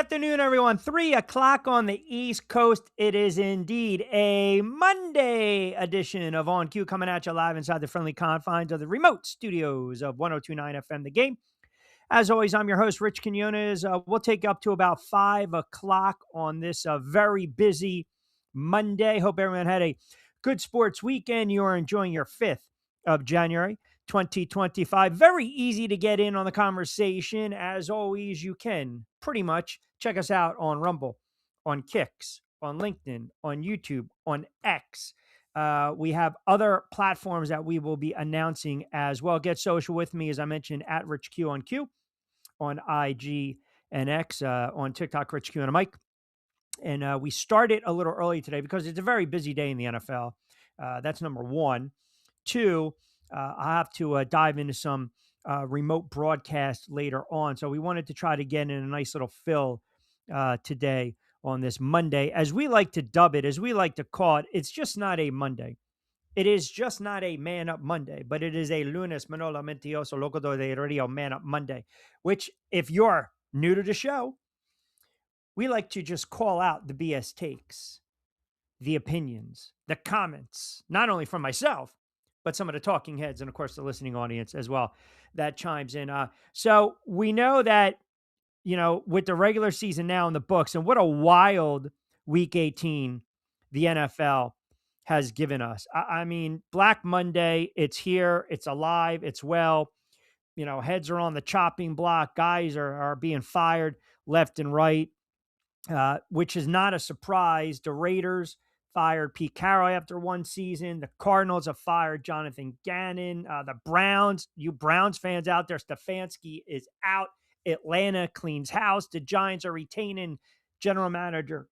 afternoon, everyone. 3 o'clock on the East Coast. It is indeed a Monday edition of On Cue, coming at you live inside the friendly confines of the remote studios of 1029 FM The Game. As always, I'm your host, Rich Quinones. We'll take you up to about 5 o'clock on this very busy Monday. Hope everyone had a good sports weekend. You are enjoying your 5th of January, 2025. Very easy to get in on the conversation. As always, you can pretty much check us out on Rumble, on Kicks, on LinkedIn, on YouTube, on X. We have other platforms that we will be announcing as well. Get social with me, as I mentioned, at Rich Q on Q, on IG and X, on TikTok, Rich Q and a Mike. And we started a little early today because it's a very busy day in the NFL. That's number one. Two, I have to dive into some remote broadcast later on. So we wanted to try to get in a nice little fill today on this Monday. As we like to dub it, as we like to call it, it's just not a Monday. It is just not a Man Up Monday, but it is a Lunes Manola Mentiroso Locutor de Radio Man Up Monday, which, if you're new to the show, we like to just call out the BS takes, the opinions, the comments, not only from myself, but some of the talking heads and, of course, the listening audience as well that chimes in. So we know that, with the regular season now in the books, and what a wild Week 18 the NFL has given us. I mean, Black Monday, it's here, it's alive, it's well. Heads are on the chopping block. Guys are being fired left and right, which is not a surprise. The Raiders fired Pete Carroll after one season. The Cardinals have fired Jonathan Gannon. The Browns, you Browns fans out there, Stefanski is out. Atlanta cleans house. The Giants are retaining general manager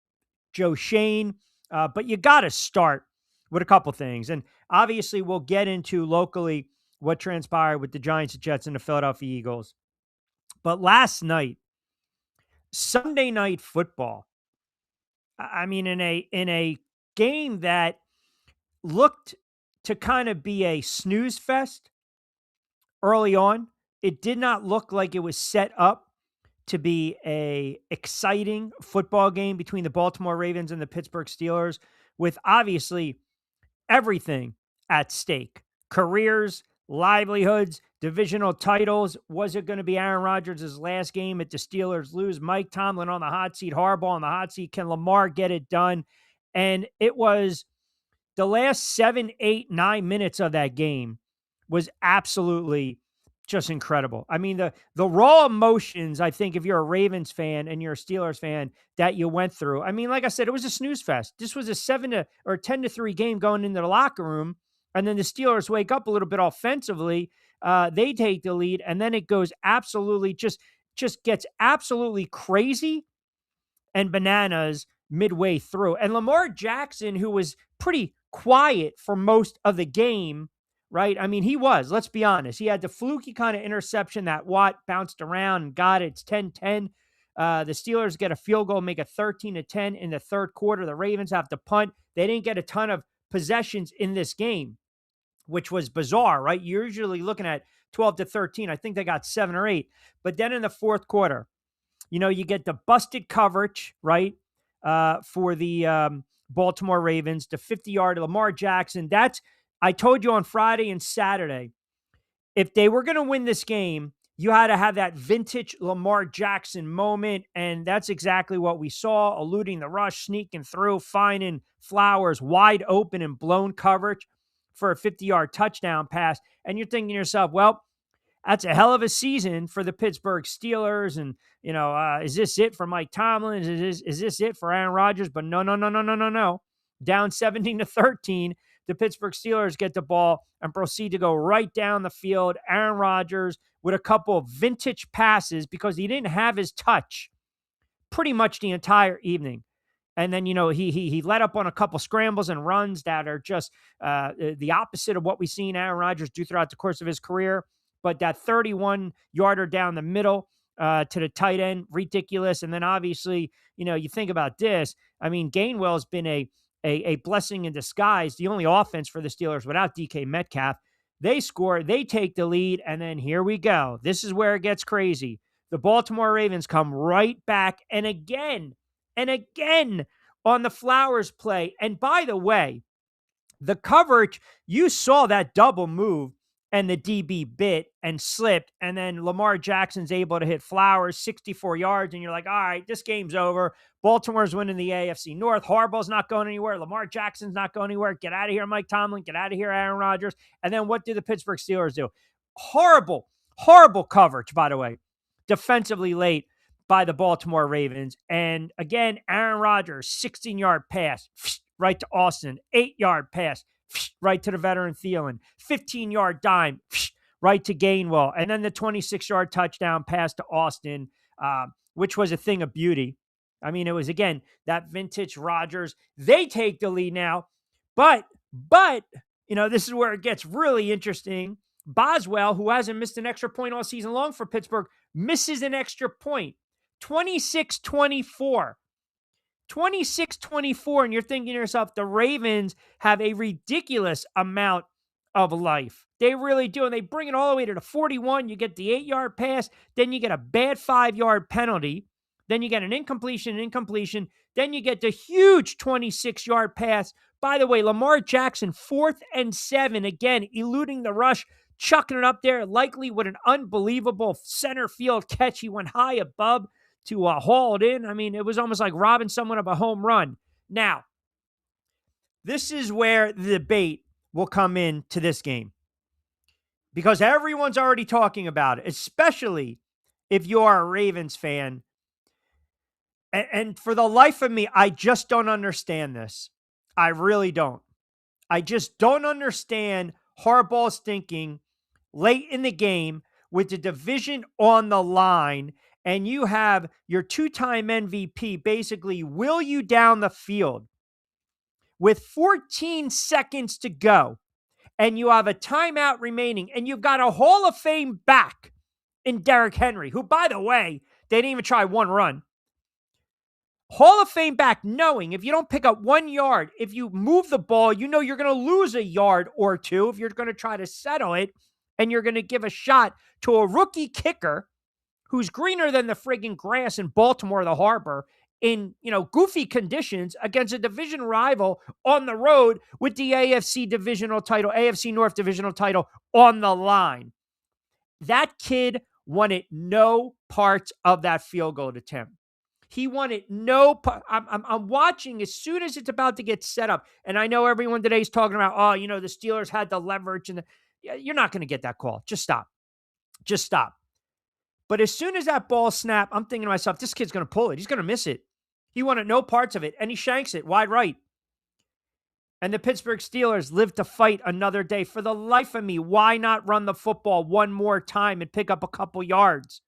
Joe Shane. But you got to start with a couple things. And obviously, we'll get into locally what transpired with the Giants, the Jets, and the Philadelphia Eagles. But last night, Sunday Night Football, I mean, in a game that looked to kind of be a snooze fest early on, it did not look like it was set up to be a exciting football game between the Baltimore Ravens and the Pittsburgh Steelers, with obviously everything at stake: careers, livelihoods, divisional titles. Was it going to be Aaron Rodgers' last game if the Steelers lose? Mike Tomlin on the hot seat, Harbaugh on the hot seat. Can Lamar get it done? And it was the last 7, 8, 9 minutes of that game was absolutely just incredible. I mean, the raw emotions, I think, if you're a Ravens fan and you're a Steelers fan, that you went through. I mean, like I said, it was a snooze fest. This was a 10-3 game going into the locker room. And then the Steelers wake up a little bit offensively. They take the lead, and then it goes absolutely just gets absolutely crazy and bananas midway through. And Lamar Jackson, who was pretty quiet for most of the game, right? I mean, he was, let's be honest. He had the fluky kind of interception that Watt bounced around and got it. It's 10-10. The Steelers get a field goal, make it 13-10 in the third quarter. The Ravens have to punt. They didn't get a ton of possessions in this game, which was bizarre, right? You're usually looking at 12-13. I think they got 7 or 8. But then in the fourth quarter, you get the busted coverage, right, for the Baltimore Ravens, the 50-yard Lamar Jackson. I told you on Friday and Saturday, if they were going to win this game, you had to have that vintage Lamar Jackson moment, and that's exactly what we saw: eluding the rush, sneaking through, finding Flowers wide open and blown coverage for a 50-yard touchdown pass. And you're thinking to yourself, well, that's a hell of a season for the Pittsburgh Steelers. And, is this it for Mike Tomlin? Is this it for Aaron Rodgers? But no. Down 17-13, the Pittsburgh Steelers get the ball and proceed to go right down the field. Aaron Rodgers with a couple of vintage passes, because he didn't have his touch pretty much the entire evening. And then, he let up on a couple scrambles and runs that are just the opposite of what we've seen Aaron Rodgers do throughout the course of his career. But that 31-yarder down the middle to the tight end, ridiculous. And then obviously, you think about this. I mean, Gainwell's been a blessing in disguise, the only offense for the Steelers without DK Metcalf. They score, they take the lead, and then here we go. This is where it gets crazy. The Baltimore Ravens come right back and again on the Flowers play. And by the way, the coverage, you saw that double move and the DB bit and slipped. And then Lamar Jackson's able to hit Flowers 64 yards. And you're like, all right, this game's over. Baltimore's winning the AFC North. Harbaugh's not going anywhere. Lamar Jackson's not going anywhere. Get out of here, Mike Tomlin. Get out of here, Aaron Rodgers. And then what do the Pittsburgh Steelers do? Horrible coverage, by the way, defensively late by the Baltimore Ravens. And again, Aaron Rodgers, 16-yard pass, right to Austin, 8-yard pass, right to the veteran Thielen, 15-yard dime, right to Gainwell, and then the 26-yard touchdown pass to Austin, which was a thing of beauty. I mean, it was, again, that vintage Rodgers. They take the lead now, but, this is where it gets really interesting. Boswell, who hasn't missed an extra point all season long for Pittsburgh, misses an extra point. 26-24. 26-24, and you're thinking to yourself, the Ravens have a ridiculous amount of life. They really do, and they bring it all the way to the 41. You get the 8-yard pass, then you get a bad 5-yard penalty, then you get an incompletion, then you get the huge 26-yard pass. By the way, Lamar Jackson, 4th and 7, again, eluding the rush, chucking it up there, likely with an unbelievable center field catch. He went high above to haul it in. I mean, it was almost like robbing someone of a home run. Now, this is where the debate will come into this game, because everyone's already talking about it, especially if you're a Ravens fan. And for the life of me, I just don't understand this. I really don't. I just don't understand Harbaugh's thinking late in the game with the division on the line, and you have your two-time MVP basically will you down the field with 14 seconds to go, and you have a timeout remaining, and you've got a Hall of Fame back in Derrick Henry, who, by the way, they didn't even try one run. Hall of Fame back, knowing if you don't pick up 1 yard, if you move the ball, you know you're going to lose a yard or two if you're going to try to settle it, and you're going to give a shot to a rookie kicker who's greener than the friggin' grass in Baltimore, the harbor, in, goofy conditions against a division rival on the road with the AFC North divisional title on the line. That kid wanted no parts of that field goal attempt. He wanted no part. I'm watching as soon as it's about to get set up. And I know everyone today is talking about, the Steelers had the leverage. You're not going to get that call. Just stop. But as soon as that ball snapped, I'm thinking to myself, this kid's going to pull it. He's going to miss it. He wanted no parts of it, and he shanks it wide right. And the Pittsburgh Steelers live to fight another day. For the life of me, why not run the football one more time and pick up a couple yards?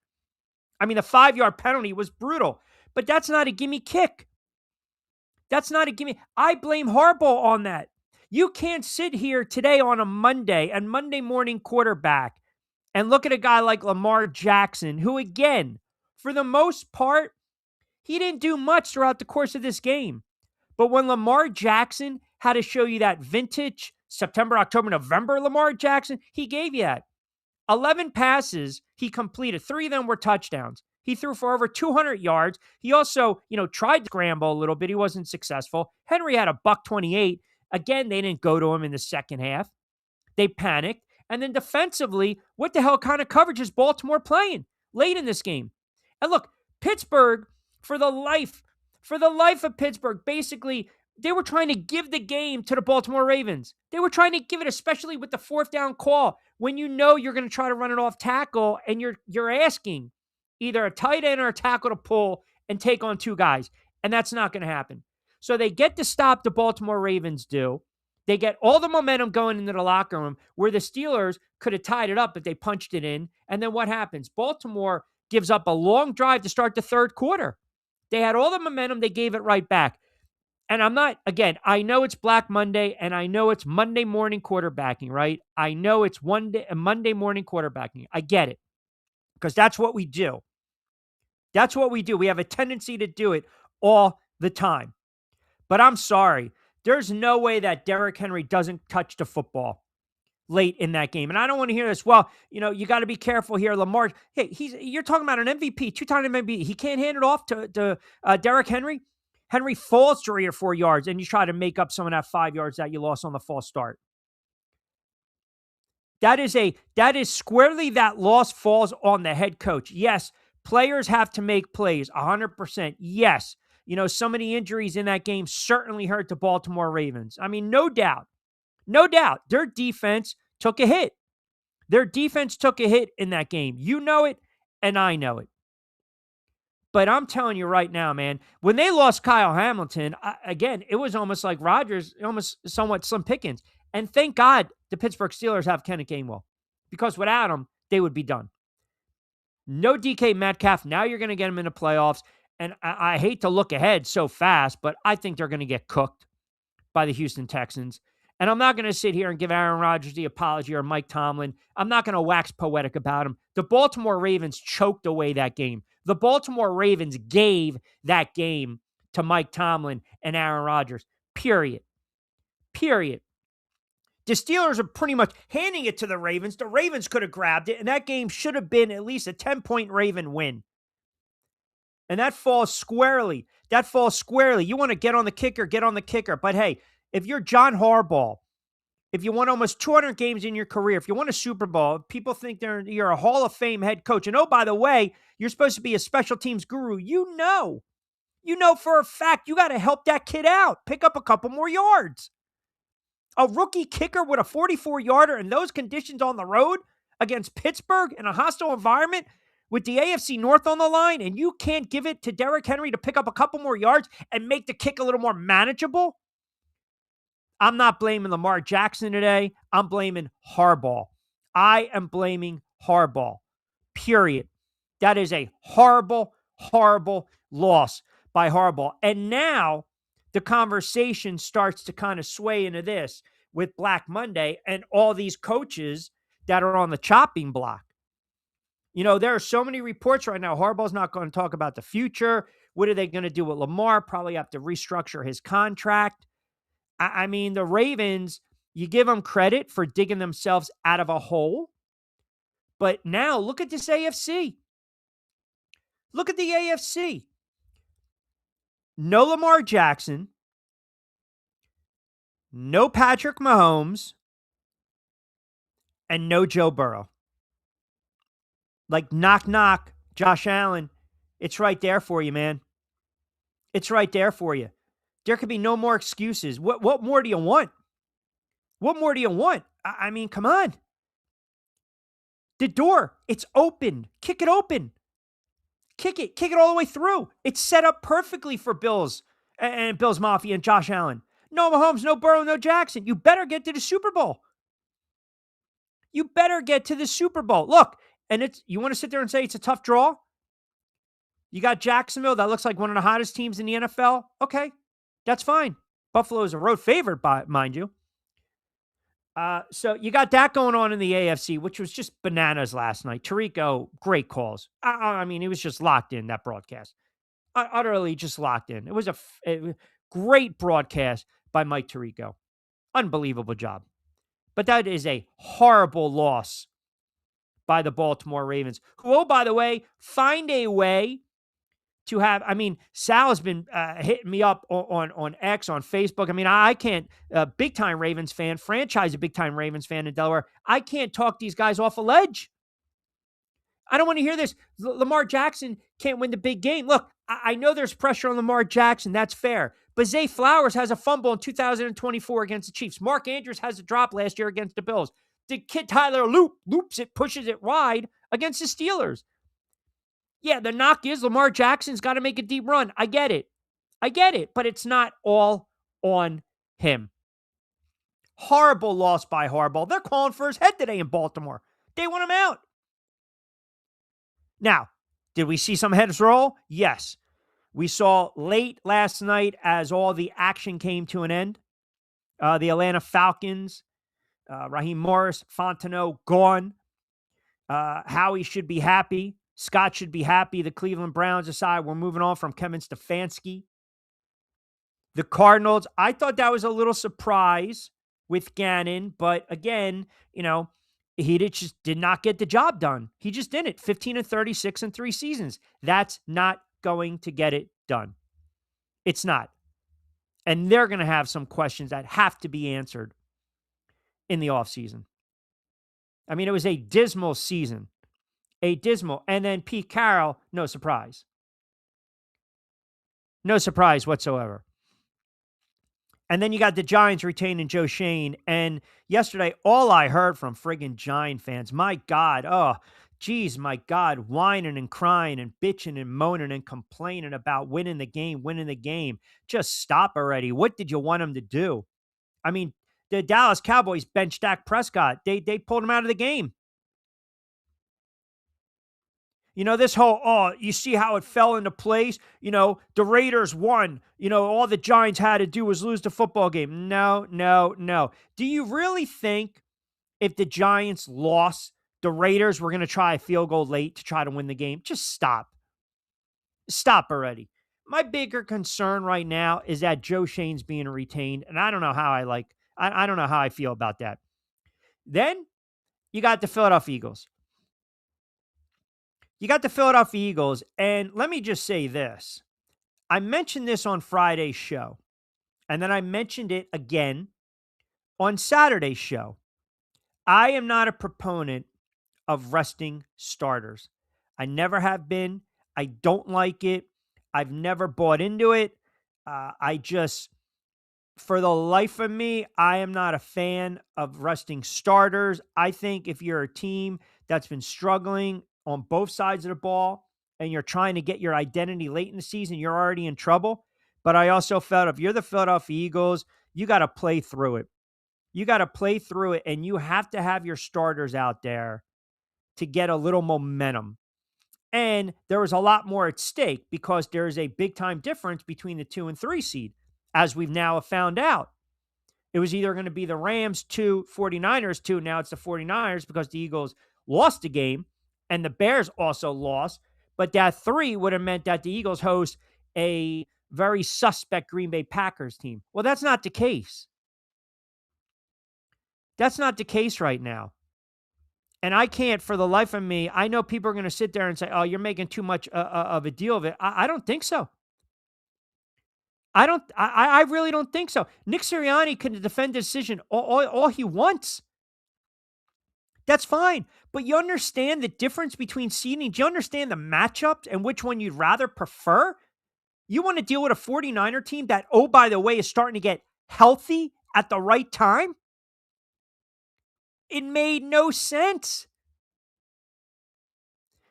I mean, the 5-yard penalty was brutal, but that's not a gimme kick. That's not a gimme. I blame Harbaugh on that. You can't sit here today on a Monday and Monday morning quarterback and look at a guy like Lamar Jackson, who, again, for the most part, he didn't do much throughout the course of this game. But when Lamar Jackson had to show you that vintage September, October, November Lamar Jackson, he gave you that. 11 passes he completed. 3 of them were touchdowns. He threw for over 200 yards. He also, tried to scramble a little bit. He wasn't successful. Henry had a $128. Again, they didn't go to him in the second half. They panicked. And then defensively, what the hell kind of coverage is Baltimore playing late in this game? And look, Pittsburgh, for the life of Pittsburgh, basically, they were trying to give the game to the Baltimore Ravens. They were trying to give it, especially with the 4th down call, when you know you're going to try to run it off tackle, and you're asking either a tight end or a tackle to pull and take on 2 guys, and that's not going to happen. So they get to stop the Baltimore Ravens do. They get all the momentum going into the locker room where the Steelers could have tied it up if they punched it in. And then what happens? Baltimore gives up a long drive to start the third quarter. They had all the momentum. They gave it right back. And I know it's Black Monday, and I know it's Monday morning quarterbacking, right? I know it's Monday morning quarterbacking. I get it, because that's what we do. That's what we do. We have a tendency to do it all the time. But I'm sorry. There's no way that Derrick Henry doesn't touch the football. late in that game. And I don't want to hear this. Well, you got to be careful here. Lamar, hey, you're talking about an MVP, two-time MVP. He can't hand it off to Derrick Henry. Henry falls 3 or 4 yards, and you try to make up some of that 5 yards that you lost on the false start. That is squarely that loss falls on the head coach. Yes, players have to make plays, 100%. Yes, some of the injuries in that game certainly hurt the Baltimore Ravens. I mean, no doubt. No doubt. Their defense took a hit. Their defense took a hit in that game. You know it, and I know it. But I'm telling you right now, man, when they lost Kyle Hamilton, again, it was almost like Rodgers, almost somewhat Slim Pickens. And thank God the Pittsburgh Steelers have Kenneth Gainwell, because without him, they would be done. No DK Metcalf. Now you're going to get him in the playoffs. And I hate to look ahead so fast, but I think they're going to get cooked by the Houston Texans. And I'm not going to sit here and give Aaron Rodgers the apology or Mike Tomlin. I'm not going to wax poetic about him. The Baltimore Ravens choked away that game. The Baltimore Ravens gave that game to Mike Tomlin and Aaron Rodgers. Period. The Steelers are pretty much handing it to the Ravens. The Ravens could have grabbed it, and that game should have been at least a 10-point Raven win. And that falls squarely. You want to get on the kicker. But hey, if you're John Harbaugh, if you won almost 200 games in your career, if you won a Super Bowl, people think you're a Hall of Fame head coach. And oh, by the way, you're supposed to be a special teams guru. You know for a fact you got to help that kid out. Pick up a couple more yards. A rookie kicker with a 44-yarder in those conditions on the road against Pittsburgh in a hostile environment with the AFC North on the line, and you can't give it to Derrick Henry to pick up a couple more yards and make the kick a little more manageable? I'm not blaming Lamar Jackson today. I'm blaming Harbaugh. I am blaming Harbaugh. Period. That is a horrible, horrible loss by Harbaugh. And now the conversation starts to kind of sway into this with Black Monday and all these coaches that are on the chopping block. There are so many reports right now. Harbaugh's not going to talk about the future. What are they going to do with Lamar? Probably have to restructure his contract. I mean, the Ravens, you give them credit for digging themselves out of a hole. But now look at this AFC. Look at the AFC. No Lamar Jackson. No Patrick Mahomes. And no Joe Burrow. Like, knock, knock, Josh Allen. It's right there for you, man. It's right there for you. There could be no more excuses. What more do you want? What more do you want? I mean, come on. The door, it's open. Kick it open. Kick it all the way through. It's set up perfectly for Bills and Bills Mafia and Josh Allen. No Mahomes, no Burrow, no Jackson. You better get to the Super Bowl. You better get to the Super Bowl. Look, and you want to sit there and say it's a tough draw? You got Jacksonville. That looks like one of the hottest teams in the NFL. Okay, that's fine. Buffalo is a road favorite, mind you. So you got that going on in the AFC, which was just bananas last night. Tirico, great calls. I mean, he was just locked in, that broadcast. Utterly just locked in. It was a great broadcast by Mike Tirico. Unbelievable job. But that is a horrible loss by the Baltimore Ravens, who, oh, by the way, find a way to have, I mean, Sal has been hitting me up on X, on Facebook. I mean, I can't, big-time Ravens fan, franchise a big-time Ravens fan in Delaware. I can't talk these guys off a ledge. I don't want to hear this. Lamar Jackson can't win the big game. Look, I know there's pressure on Lamar Jackson. That's fair. But Zay Flowers has a fumble in 2024 against the Chiefs. Mark Andrews has a drop last year against the Bills. The kid Tyler loops it, pushes it wide against the Steelers. Yeah, the knock is Lamar Jackson's got to make a deep run. I get it. But it's not all on him. Horrible loss by Harbaugh. They're calling for his head today in Baltimore. They want him out. Now, did we see some heads roll? Yes. We saw late last night as all the action came to an end. The Atlanta Falcons, Raheem Morris, Fontenot, gone. Howie should be happy. Scott should be happy. The Cleveland Browns decide we're moving on from Kevin Stefanski. The Cardinals, I thought that was a little surprise with Gannon. But again, he just did not get the job done. He just didn't. 15-36 in 3 seasons. That's not going to get it done. It's not. And they're going to have some questions that have to be answered in the offseason. I mean, it was a dismal season. And then Pete Carroll, no surprise. No surprise whatsoever. And then you got the Giants retaining Joe Shane. And yesterday, all I heard from friggin' Giant fans, my God, my God, whining and crying and bitching and moaning and complaining about winning the game. Just stop already. What did you want them to do? I mean, the Dallas Cowboys benched Dak Prescott. They pulled him out of the game. This whole, you see how it fell into place? The Raiders won. All the Giants had to do was lose the football game. No. Do you really think if the Giants lost, the Raiders were going to try a field goal late to try to win the game? Just stop. Stop already. My bigger concern right now is that Joe Shane's being retained, and I don't know how I don't know how I feel about that. Then you got the Philadelphia Eagles. And let me just say this. I mentioned this on Friday's show, and then I mentioned it again on Saturday's show. I am not a proponent of resting starters. I never have been. I don't like it. I've never bought into it. For the life of me, I am not a fan of resting starters. I think if you're a team that's been struggling on both sides of the ball and you're trying to get your identity late in the season, you're already in trouble. But I also felt if you're the Philadelphia Eagles, you got to play through it. And you have to have your starters out there to get a little momentum. And there was a lot more at stake because there is a big-time difference between the 2 and 3 seed, as we've now found out. It was either going to be the Rams 2, 49ers 2. Now it's the 49ers because the Eagles lost the game and the Bears also lost. But that 3 would have meant that the Eagles host a very suspect Green Bay Packers team. Well, that's not the case. That's not the case right now. And I can't, for the life of me, I know people are going to sit there and say, oh, you're making too much of a deal of it. I don't think so. I really don't think so. Nick Sirianni can defend the decision all he wants. That's fine. But you understand the difference between seeding? Do you understand the matchups and which one you'd rather prefer? You want to deal with a 49er team that, oh, by the way, is starting to get healthy at the right time? It made no sense.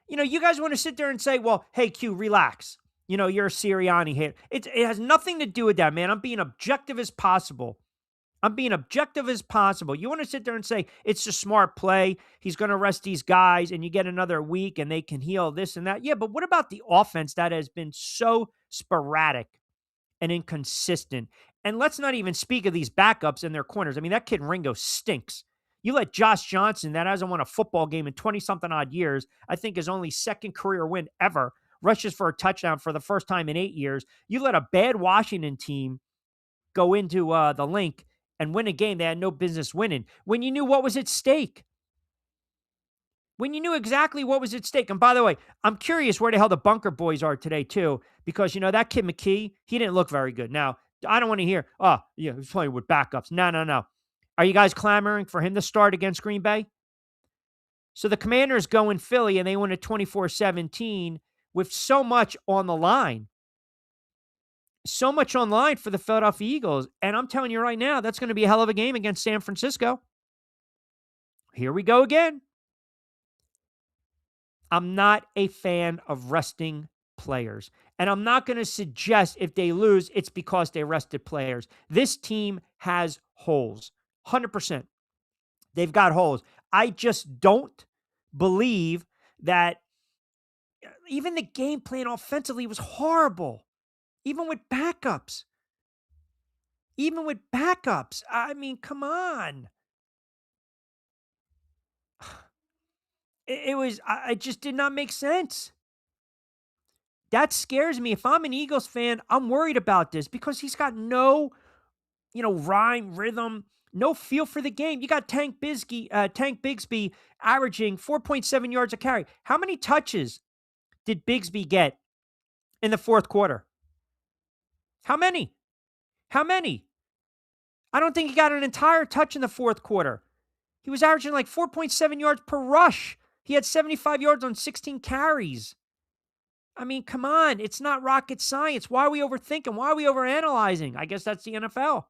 You guys want to sit there and say, well, hey, Q, relax. You're a Sirianni hater. It has nothing to do with that, man. I'm being objective as possible. You want to sit there and say, it's a smart play. He's going to rest these guys and you get another week and they can heal this and that. Yeah, but what about the offense that has been so sporadic and inconsistent? And let's not even speak of these backups and their corners. I mean, that kid Ringo stinks. You let Josh Johnson, that hasn't won a football game in 20-something odd years, I think his only second career win ever, rushes for a touchdown for the first time in 8 years. You let a bad Washington team go into the Link and win a game they had no business winning when you knew what was at stake. When you knew exactly what was at stake. And by the way, I'm curious where the hell the Bunker Boys are today, too, because, that kid McKee, he didn't look very good. Now, I don't want to hear, he's playing with backups. No. Are you guys clamoring for him to start against Green Bay? So the Commanders go in Philly and they win at 24-17 with so much on the line. So much on the line for the Philadelphia Eagles. And I'm telling you right now, that's going to be a hell of a game against San Francisco. Here we go again. I'm not a fan of resting players. And I'm not going to suggest if they lose, it's because they rested players. This team has holes. 100%. They've got holes. I just don't believe that even the game plan offensively was horrible. Even with backups. I mean, come on. It just did not make sense. That scares me. If I'm an Eagles fan, I'm worried about this because he's got no, rhyme, rhythm, No feel for the game. You got Tank Bigsby averaging 4.7 yards a carry. How many touches did Bigsby get in the fourth quarter? How many? How many? I don't think he got an entire touch in the fourth quarter. He was averaging like 4.7 yards per rush. He had 75 yards on 16 carries. I mean, come on. It's not rocket science. Why are we overthinking? Why are we overanalyzing? I guess that's the NFL.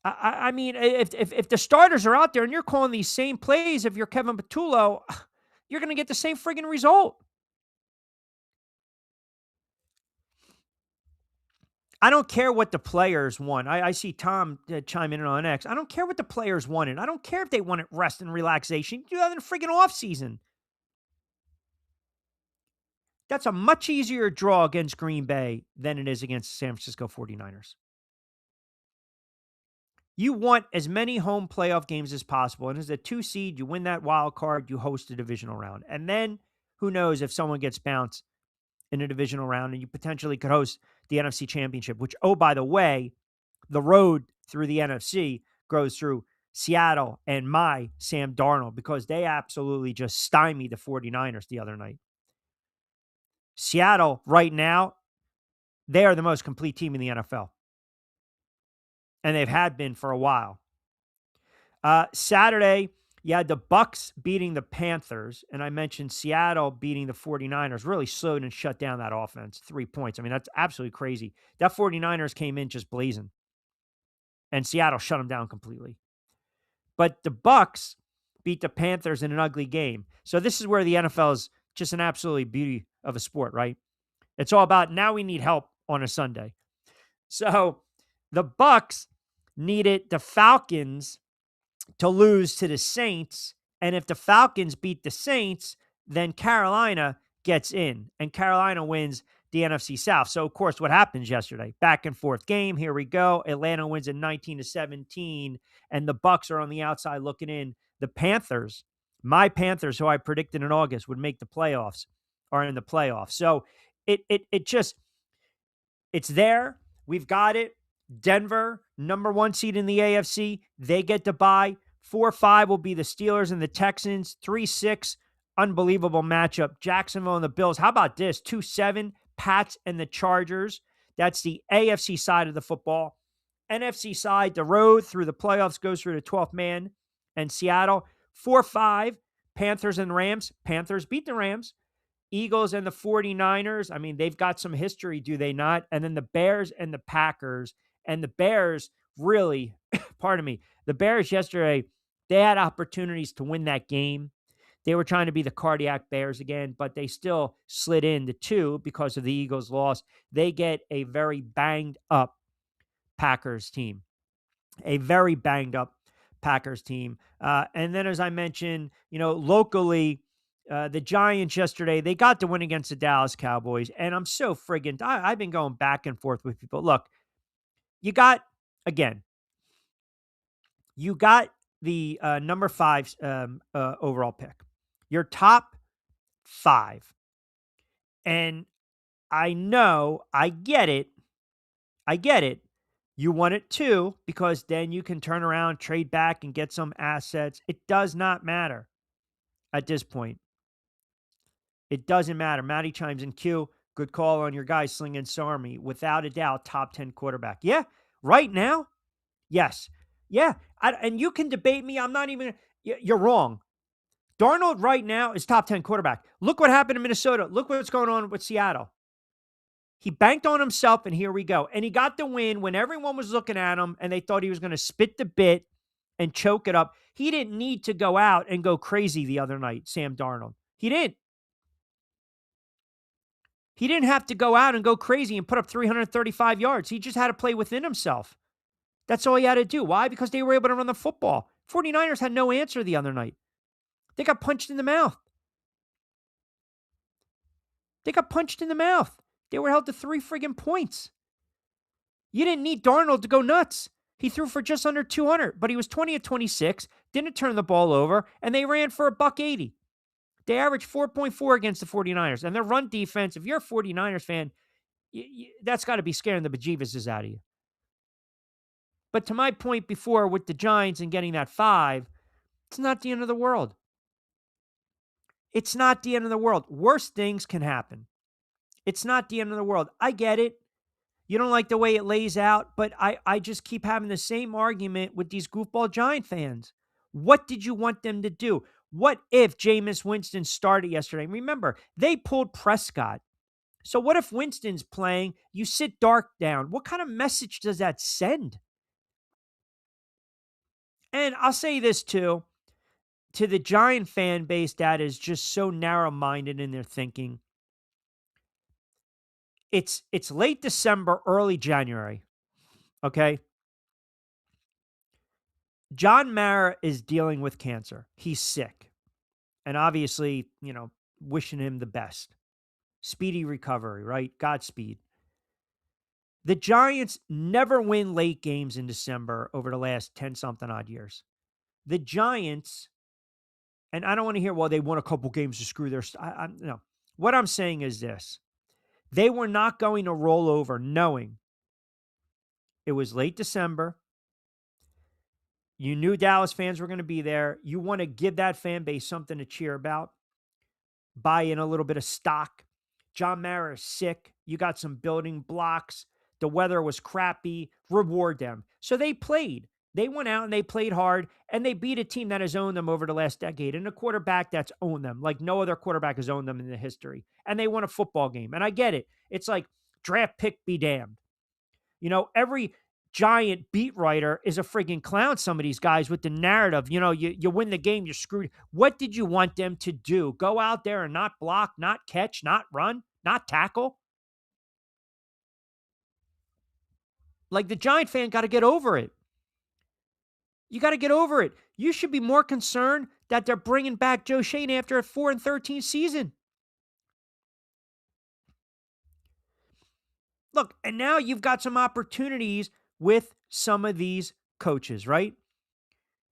I mean, if the starters are out there and you're calling these same plays, if you're Kevin Patullo, you're going to get the same friggin' result. I don't care what the players want. I see Tom chime in on X. I don't care what the players wanted. I don't care if they wanted rest and relaxation. You do that in the friggin' offseason. That's a much easier draw against Green Bay than it is against the San Francisco 49ers. You want as many home playoff games as possible. And as a 2 seed, you win that wild card, you host a divisional round. And then who knows if someone gets bounced in a divisional round and you potentially could host the NFC Championship, which, oh, by the way, the road through the NFC goes through Seattle and my Sam Darnold because they absolutely just stymied the 49ers the other night. Seattle right now, they are the most complete team in the NFL. And they've had been for a while. Saturday, you had the Bucs beating the Panthers, and I mentioned Seattle beating the 49ers. Really slowed and shut down that offense. 3 points. I mean, that's absolutely crazy. That 49ers came in just blazing, and Seattle shut them down completely. But the Bucs beat the Panthers in an ugly game. So this is where the NFL is just an absolutely beauty of a sport, right? It's all about now we need help on a Sunday. So the Bucs needed the Falcons to lose to the Saints. And if the Falcons beat the Saints, then Carolina gets in and Carolina wins the NFC South. So, of course, what happens yesterday? Back and forth game. Here we go. Atlanta wins at 19-17, and the Bucs are on the outside looking in. The Panthers, my Panthers, who I predicted in August would make the playoffs, are in the playoffs. So it's there. We've got it. Denver, number 1 seed in the AFC, they get to bye. 4-5 will be the Steelers and the Texans. 3-6, unbelievable matchup. Jacksonville and the Bills. How about this? 2-7, Pats and the Chargers. That's the AFC side of the football. NFC side, the road through the playoffs goes through the 12th man and Seattle. 4-5, Panthers and Rams. Panthers beat the Rams. Eagles and the 49ers. I mean, they've got some history, do they not? And then the Bears and the Packers. And the Bears really, pardon me, the Bears yesterday, they had opportunities to win that game. They were trying to be the cardiac Bears again, but they still slid into 2 because of the Eagles' loss. They get a very banged up Packers team. A very banged up Packers team. And then, as I mentioned, locally, the Giants yesterday, they got the win against the Dallas Cowboys. And I'm so friggin' I've been going back and forth with people. Look, you got the number 5 overall pick, your top 5. And I know, I get it. You want it too, because then you can turn around, trade back, and get some assets. It does not matter at this point. It doesn't matter. Matty chimes in Q. Good call on your guy, Sling and Sarmy. Without a doubt, top 10 quarterback. Yeah, right now, yes. Yeah, and you can debate me. I'm not even, you're wrong. Darnold right now is top 10 quarterback. Look what happened in Minnesota. Look what's going on with Seattle. He banked on himself, and here we go. And he got the win when everyone was looking at him, and they thought he was going to spit the bit and choke it up. He didn't need to go out and go crazy the other night, Sam Darnold. He didn't. He didn't have to go out and go crazy and put up 335 yards. He just had to play within himself. That's all he had to do. Why? Because they were able to run the football. 49ers had no answer the other night. They got punched in the mouth. They were held to 3 friggin' points. You didn't need Darnold to go nuts. He threw for just under 200, but he was 20 of 26, didn't turn the ball over, and they ran for $180. They averaged 4.4 against the 49ers. And their run defense, if you're a 49ers fan, that's got to be scaring the bejeebuses out of you. But to my point before with the Giants and getting that 5, it's not the end of the world. It's not the end of the world. Worse things can happen. It's not the end of the world. I get it. You don't like the way it lays out, but I just keep having the same argument with these goofball Giant fans. What did you want them to do? What if Jameis Winston started yesterday? Remember, they pulled Prescott. So what if Winston's playing? You sit Dark down. What kind of message does that send? And I'll say this too, to the Giant fan base that is just so narrow-minded in their thinking. It's late December, early January. Okay? John Mara is dealing with cancer. He's sick. And obviously, wishing him the best. Speedy recovery, right? Godspeed. The Giants never win late games in December over the last 10-something odd years. The Giants, and I don't want to hear, well, they won a couple games to screw their... No. What I'm saying is this. They were not going to roll over knowing it was late December. You knew Dallas fans were going to be there. You want to give that fan base something to cheer about. Buy in a little bit of stock. John Mara is sick. You got some building blocks. The weather was crappy. Reward them. So they played. They went out and they played hard, and they beat a team that has owned them over the last decade, and a quarterback that's owned them like no other quarterback has owned them in the history. And they won a football game. And I get it. It's like draft pick be damned. Every Giant beat writer is a friggin' clown, some of these guys, with the narrative. You win the game, you're screwed. What did you want them to do? Go out there and not block, not catch, not run, not tackle? Like, the Giant fan got to get over it. You got to get over it. You should be more concerned that they're bringing back Joe Shane after a 4-13 season. Look, and now you've got some opportunities with some of these coaches, right?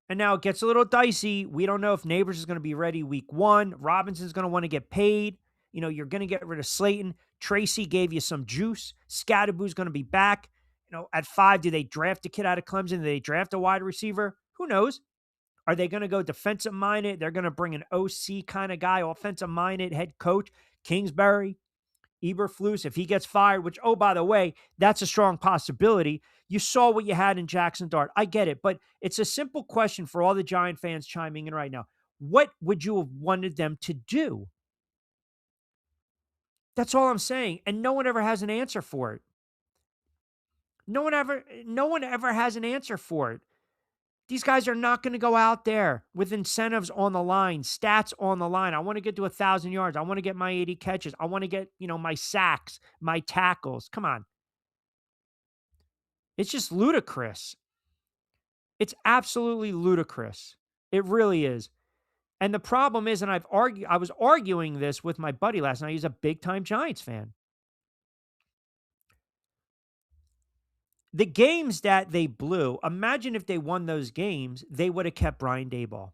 And now it gets a little dicey. We don't know if Neighbors is going to be ready week 1. Robinson's going to want to get paid. You're going to get rid of Slayton. Tracy gave you some juice. Scadaboo's going to be back. At 5, do they draft a kid out of Clemson? Do they draft a wide receiver? Who knows? Are they going to go defensive minded? They're going to bring an OC kind of guy, offensive minded head coach, Kingsbury. Eberflus, if he gets fired, which, oh, by the way, that's a strong possibility. You saw what you had in Jackson Dart. I get it, but it's a simple question for all the Giant fans chiming in right now. What would you have wanted them to do? That's all I'm saying. And no one ever has an answer for it. No one ever has an answer for it. These guys are not going to go out there with incentives on the line, stats on the line. I want to get to 1,000 yards. I want to get my 80 catches. I want to get, my sacks, my tackles. Come on. It's just ludicrous. It's absolutely ludicrous. It really is. And the problem is, and I was arguing this with my buddy last night. He's a big-time Giants fan. The games that they blew, imagine if they won those games, they would have kept Brian Daboll.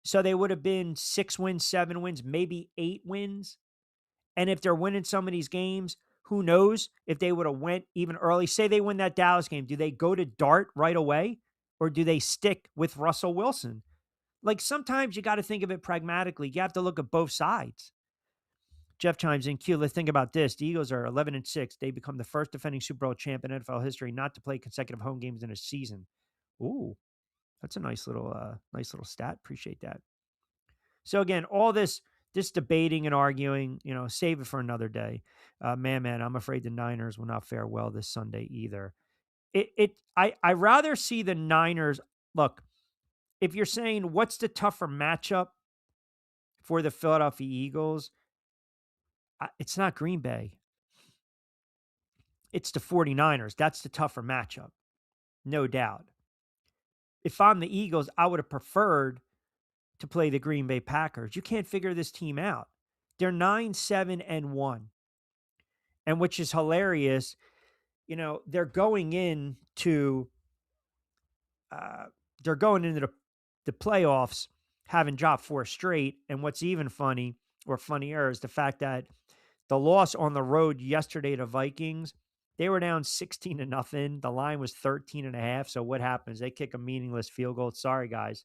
So they would have been 6 wins, 7 wins, maybe 8 wins. And if they're winning some of these games, who knows if they would have went even early. Say they win that Dallas game. Do they go to Dart right away? Or do they stick with Russell Wilson? Like, sometimes you got to think of it pragmatically. You have to look at both sides. Jeff chimes in, Q, let's think about this. The Eagles are 11-6. They become the first defending Super Bowl champ in NFL history not to play consecutive home games in a season. Ooh, that's a nice little stat. Appreciate that. So again, all this debating and arguing, save it for another day. Man, I'm afraid the Niners will not fare well this Sunday either. I rather see the Niners. Look, if you're saying what's the tougher matchup for the Philadelphia Eagles, it's not Green Bay. It's the 49ers. That's the tougher matchup, no doubt. If I'm the Eagles, I would have preferred to play the Green Bay Packers. You can't figure this team out. They're 9-7-1. And which is hilarious, they're going into the playoffs having dropped 4 straight. And what's even funny or funnier is the fact that The loss on the road yesterday to Vikings, they were down 16-0. The line was 13.5. So what happens? They kick a meaningless field goal. Sorry, guys.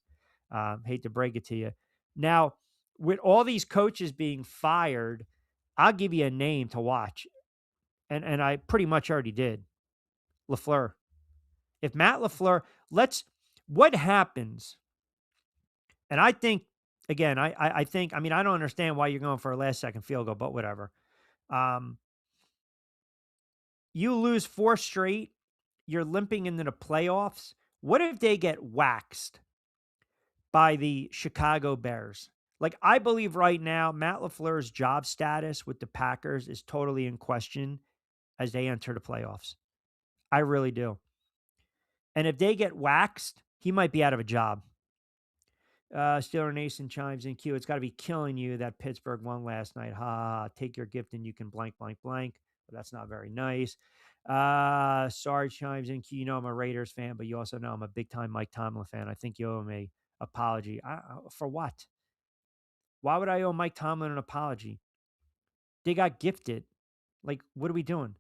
Hate to break it to you. Now, with all these coaches being fired, I'll give you a name to watch. And I pretty much already did. LaFleur. If Matt LaFleur, what happens? And I think, again, I think, I mean, I don't understand why you're going for a last second field goal, but whatever. You lose 4 straight, you're limping into the playoffs. What if they get waxed by the Chicago Bears? Like, I believe right now, Matt LaFleur's job status with the Packers is totally in question as they enter the playoffs. I really do. And if they get waxed, he might be out of a job. Steeler Nation chimes in. Q, it's got to be killing you that Pittsburgh won last night. Ha ha ha. Take your gift and you can blank, blank, blank. But that's not very nice. Sarge chimes in. Q, you know I'm a Raiders fan, but you also know I'm a big time Mike Tomlin fan. I think you owe him a apology. For what? Why would I owe Mike Tomlin an apology? They got gifted. Like, what are we doing?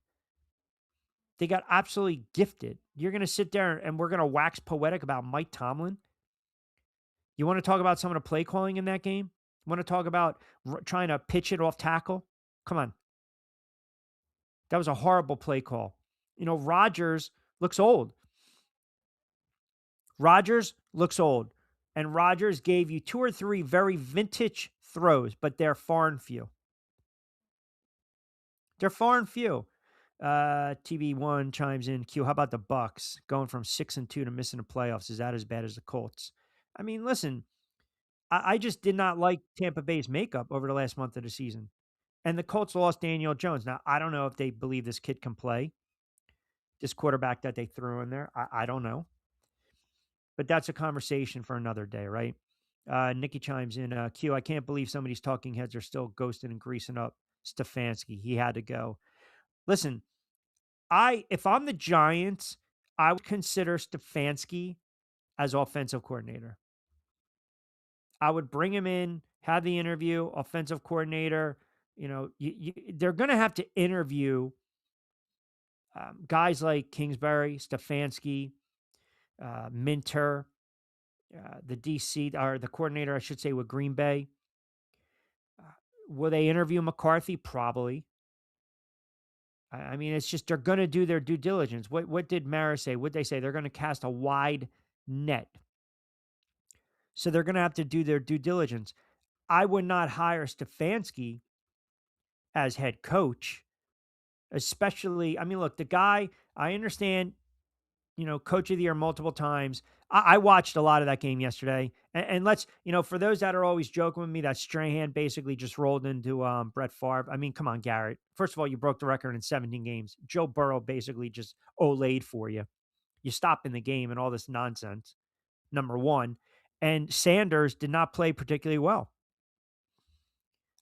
They got absolutely gifted. You're going to sit there and we're going to wax poetic about Mike Tomlin? You want to talk about some of the play calling in that game? You want to talk about trying to pitch it off tackle? Come on. That was a horrible play call. You know, Rodgers looks old. And Rodgers gave you 2 or 3 very vintage throws, but they're far and few. TV1 chimes in. Q, how about the Bucks going from 6-2 to missing the playoffs? Is that as bad as the Colts? I mean, listen, I just did not like Tampa Bay's makeup over the last month of the season. And the Colts lost Daniel Jones. Now, I don't know if they believe this kid can play, this quarterback that they threw in there. I don't know. But that's a conversation for another day, right? Nikki chimes in. Q, I can't believe some of these talking heads are still ghosting and greasing up Stefanski. He had to go. Listen, if I'm the Giants, I would consider Stefanski as offensive coordinator. I would bring him in, have the interview, offensive coordinator. You know, they're going to have to interview guys like Kingsbury, Stefanski, Minter, the DC, or the coordinator, I should say, with Green Bay. Will they interview McCarthy? Probably. I mean, it's just they're going to do their due diligence. What did Mara say? What they say? They're going to cast a wide net. So they're going to have to do their due diligence. I would not hire Stefanski as head coach, especially, I mean, look, the guy, I understand, you know, coach of the year multiple times. I watched a lot of that game yesterday. And let's, you know, for those that are always joking with me, that Strahan basically just rolled into Brett Favre. I mean, come on, Garrett. First of all, you broke the record in 17 games. Joe Burrow basically just Olayed for you. You stop in the game and all this nonsense, number one. And Sanders did not play particularly well.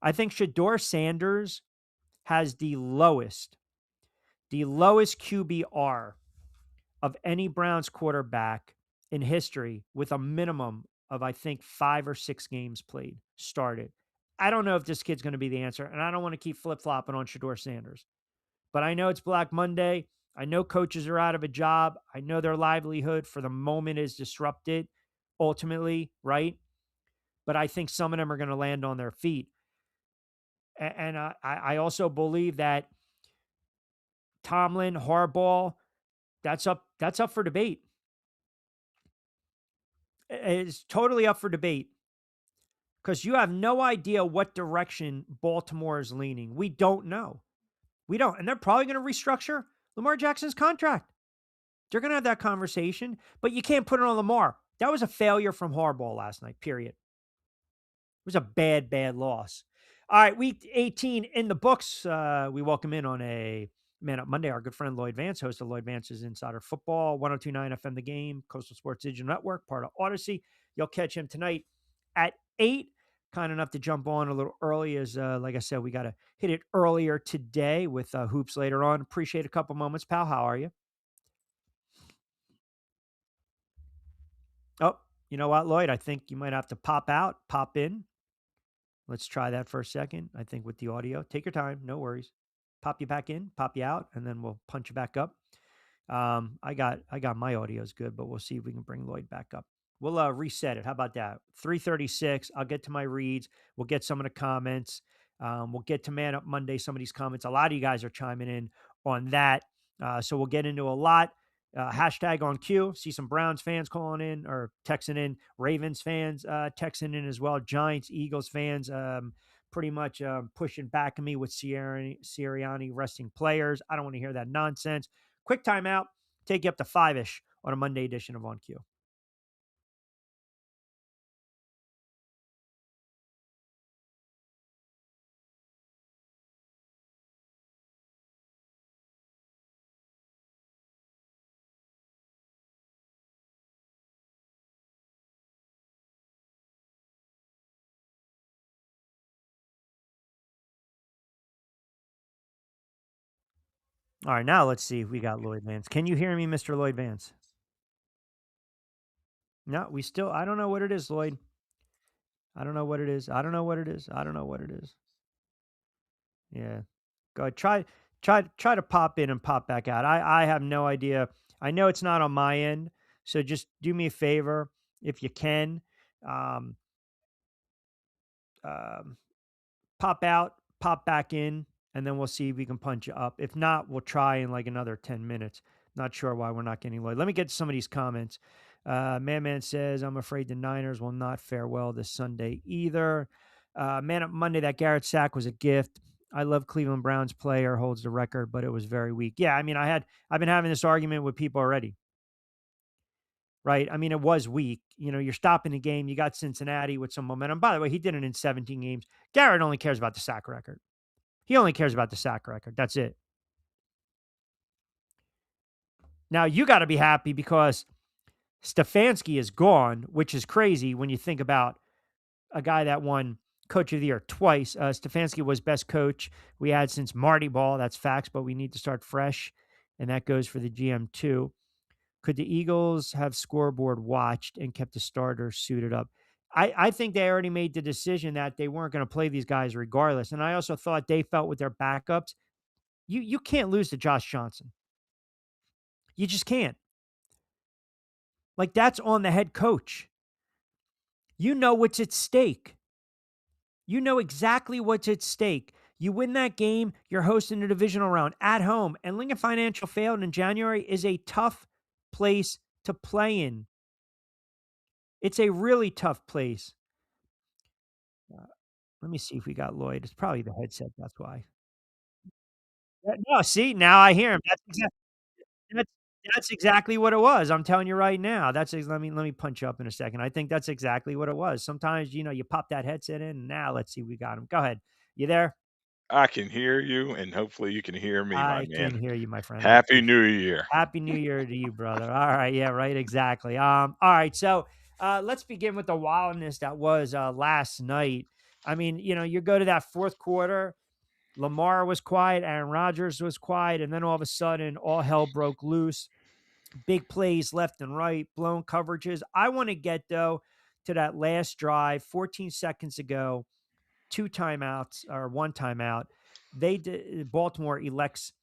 I think Shador Sanders has the lowest QBR of any Browns quarterback in history with a minimum of, I think, 5 or 6 games played, started. I don't know if this kid's going to be the answer, and I don't want to keep flip-flopping on Shador Sanders. But I know it's Black Monday. I know coaches are out of a job. I know their livelihood for the moment is disrupted, ultimately, right? But I think some of them are going to land on their feet. And I also believe that Tomlin, Harbaugh, that's up for debate. It's totally up for debate because you have no idea what direction Baltimore is leaning. We don't know. We don't. And they're probably going to restructure Lamar Jackson's contract. They're going to have that conversation, but you can't put it on Lamar. That was a failure from Harbaugh last night, period. It was a bad, bad loss. All right, week 18 in the books. We welcome in on a Man Up Monday our good friend Lloyd Vance, host of Lloyd Vance's Insider Football, 102.9 FM The Game, Coastal Sports Digital Network, part of Odyssey. You'll catch him tonight at 8. Kind enough to jump on a little early as, like I said, we got to hit it earlier today with hoops later on. Appreciate a couple moments, pal. How are you? Oh, you know what, Lloyd? I think you might have to pop out, pop in. Let's try that for a second. I think with the audio, take your time, no worries. Pop you back in, pop you out, and then we'll punch you back up. I got my audio's good, but we'll see if we can bring Lloyd back up. We'll reset it. How about that? 3:36. I'll get to my reads. We'll get some of the comments. We'll get to Man Up Monday. Some of these comments. A lot of you guys are chiming in on that. So we'll get into a lot. Hashtag on cue. See some Browns fans calling in or texting in. Ravens fans texting in as well. Giants, Eagles fans pretty much pushing back at me with Sirianni resting players. I don't want to hear that nonsense. Quick timeout. Take you up to 5-ish on a Monday edition of On Cue. All right, now let's see if we got Lloyd Vance. Can you hear me, Mr. Lloyd Vance? No, we still, I don't know what it is, Lloyd. I don't know what it is. I don't know what it is. I don't know what it is. Yeah. Go ahead. Try to pop in and pop back out. I have no idea. I know it's not on my end. So just do me a favor if you can. Um, um, Pop out, pop back in, and then we'll see if we can punch you up. If not, we'll try in like another 10 minutes. Not sure why we're not getting Lloyd. Let me get to some of these comments. Man says, I'm afraid the Niners will not fare well this Sunday either. Man Up Monday, that Garrett sack was a gift. I love Cleveland Browns player, holds the record, but it was very weak. Yeah, I mean, I've been having this argument with people already, right? I mean, it was weak. You know, you're stopping the game. You got Cincinnati with some momentum. By the way, he did it in 17 games. Garrett only cares about the sack record. He only cares about the sack record. That's it. Now you got to be happy because Stefanski is gone, which is crazy when you think about a guy that won Coach of the Year twice. Stefanski was best coach we had since Marty Ball. That's facts, but we need to start fresh, and that goes for the GM too. Could the Eagles have scoreboard watched and kept the starters suited up? I think they already made the decision that they weren't going to play these guys regardless. And I also thought they felt with their backups, you can't lose to Josh Johnson. You just can't. Like, that's on the head coach. You know what's at stake. You know exactly what's at stake. You win that game, you're hosting a divisional round at home. And Lincoln Financial failed in January is a tough place to play in. It's a really tough place. Uh, Let me see if we got Lloyd. It's probably the headset. That's why. No, see, now I hear him. That's that's exactly what it was. I'm telling you right now. Let me punch you up in a second. I think that's exactly what it was. Sometimes, you pop that headset in, and now let's see, we got him. Go ahead. You there? I can hear you, and hopefully you can hear me, my I can man. hear you, my friend. I Happy appreciate New Year. Happy New Year to you, brother. All right. Yeah, right. Exactly. All right. So let's begin with the wildness that was last night. I mean, you go to that fourth quarter, Lamar was quiet, Aaron Rodgers was quiet, and then all of a sudden, all hell broke loose. Big plays left and right, blown coverages. I want to get, though, to that last drive 14 seconds ago, two timeouts or one timeout. Baltimore elects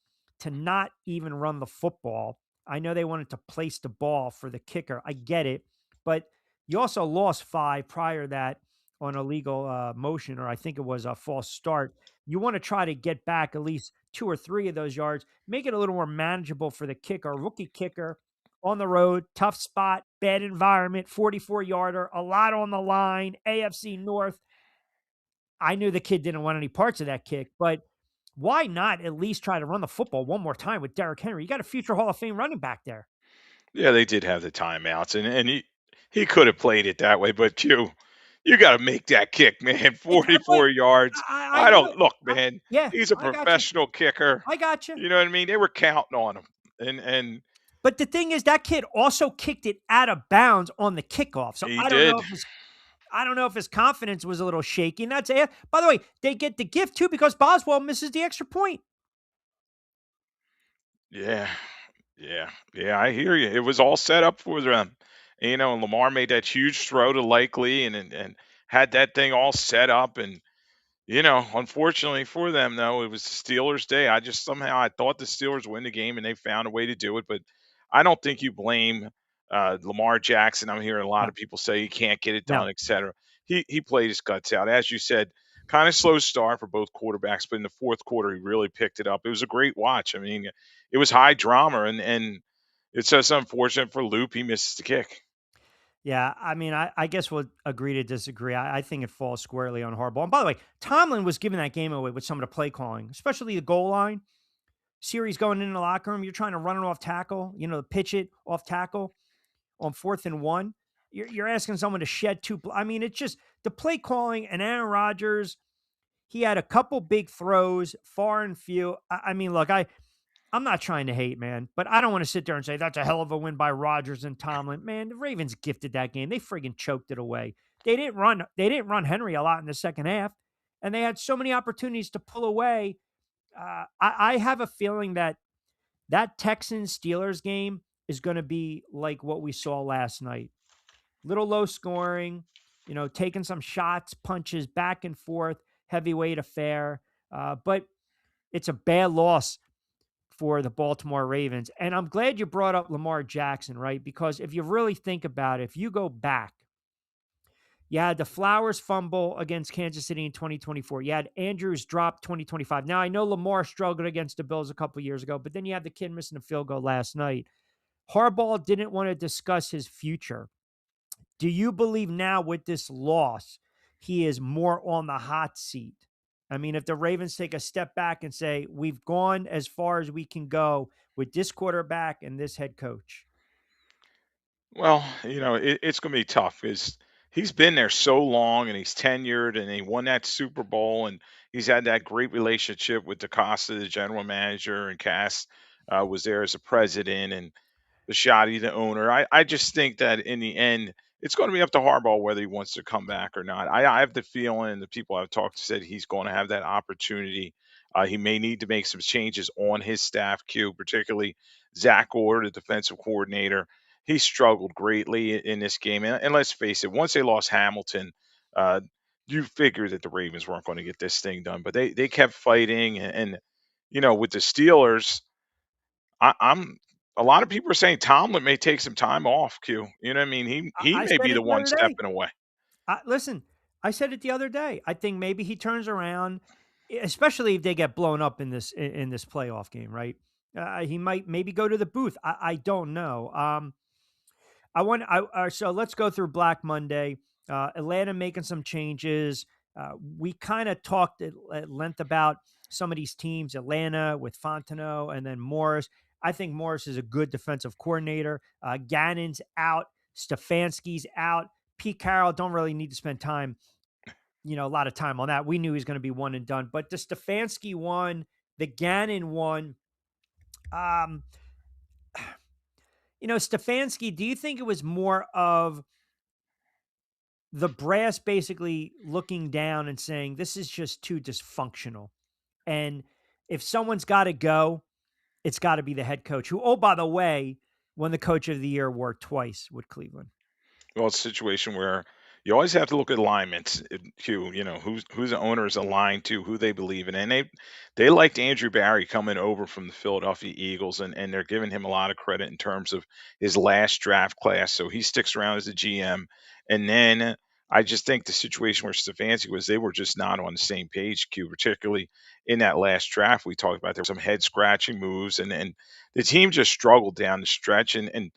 to not even run the football. I know they wanted to place the ball for the kicker. I get it, but you also lost 5 prior to that on illegal motion, or I think it was a false start. You want to try to get back at least 2 or 3 of those yards, make it a little more manageable for the kicker, rookie kicker on the road, tough spot, bad environment, 44-yarder, a lot on the line, AFC North. I knew the kid didn't want any parts of that kick, but why not at least try to run the football one more time with Derrick Henry? You got a future Hall of Fame running back there. Yeah, they did have the timeouts, and he could have played it that way, but you got to make that kick, man. But 44 yards. I I know don't it. look, man. Yeah, He's a I got you. professional kicker. I got you. You know what I mean? They were counting on him, and But the thing is, that kid also kicked it out of bounds on the kickoff. So he I don't know did. if his confidence was a little shaky. And that's it. By the way, they get the gift too because Boswell misses the extra point. Yeah, yeah. I hear you. It was all set up for them. And Lamar made that huge throw to Likely, and had that thing all set up, and Unfortunately for them, though, it was the Steelers' day. I thought the Steelers win the game, and they found a way to do it. But I don't think you blame Lamar Jackson. I'm hearing a lot No, of people say he can't get it no. done, etc. He played his guts out, as you said. Kind of slow start for both quarterbacks, but in the fourth quarter, he really picked it up. It was a great watch. I mean, it was high drama, and it's just unfortunate for Loop. He misses the kick. Yeah, I mean, I guess we'll agree to disagree. I think it falls squarely on Harbaugh. And by the way, Tomlin was giving that game away with some of the play calling, especially the goal line series going in the locker room. You're trying to run it off tackle, pitch it off tackle on 4th and 1. You're asking someone to shed two. I mean, it's just the play calling and Aaron Rodgers. He had a couple big throws, far and few. I mean, look, I'm not trying to hate, man, but I don't want to sit there and say that's a hell of a win by Rodgers and Tomlin. Man, the Ravens gifted that game. They friggin' choked it away. They didn't run Henry a lot in the second half, and they had so many opportunities to pull away. I have a feeling that that Texans Steelers game is going to be like what we saw last night. Little low scoring, taking some shots, punches back and forth, heavyweight affair. But it's a bad loss for the Baltimore Ravens. And I'm glad you brought up Lamar Jackson, right? Because if you really think about it, if you go back, you had the Flowers fumble against Kansas City in 2024. You had Andrews drop 2025. Now, I know Lamar struggled against the Bills a couple years ago, but then you had the kid missing a field goal last night. Harbaugh didn't want to discuss his future. Do you believe now with this loss, he is more on the hot seat? I mean, if the Ravens take a step back and say, we've gone as far as we can go with this quarterback and this head coach. Well, it's going to be tough because he's been there so long and he's tenured and he won that Super Bowl and he's had that great relationship with DaCosta, the general manager, and Cass was there as a president. And Bisciotti, the owner. I just think that in the end, it's going to be up to Harbaugh whether he wants to come back or not. I have the feeling, and the people I've talked to said he's going to have that opportunity. He may need to make some changes on his staff, Q, particularly Zach Orr, the defensive coordinator. He struggled greatly in this game. And let's face it, once they lost Hamilton, uh, you figured that the Ravens weren't going to get this thing done. But they kept fighting. With the Steelers, I'm a lot of people are saying Tomlin may take some time off, Q. You know what I mean? He I may said be it the the one other day. stepping away. Listen, I said it the other day. I think maybe he turns around, especially if they get blown up in this playoff game, right? He might maybe go to the booth. I don't know. So let's go through Black Monday. Atlanta making some changes. We kind of talked at length about some of these teams. Atlanta with Fontenot and then Morris. I think Morris is a good defensive coordinator. Gannon's out. Stefanski's out. Pete Carroll don't really need to spend time, a lot of time on that. We knew he was going to be one and done. But the Stefanski one, the Gannon one. Um, Stefanski, do you think it was more of the brass basically looking down and saying, this is just too dysfunctional? And if someone's got to go, it's got to be the head coach, who, oh, by the way, won the coach of the year award twice with Cleveland. Well, it's a situation where you always have to look at alignments, Q. Who's the owner is aligned to, who they believe in, and they liked Andrew Barry coming over from the Philadelphia Eagles, and they're giving him a lot of credit in terms of his last draft class. So he sticks around as a GM, and then I just think the situation where Stefanski was, they were just not on the same page. Q, particularly in that last draft we talked about, there were some head scratching moves, and the team just struggled down the stretch, and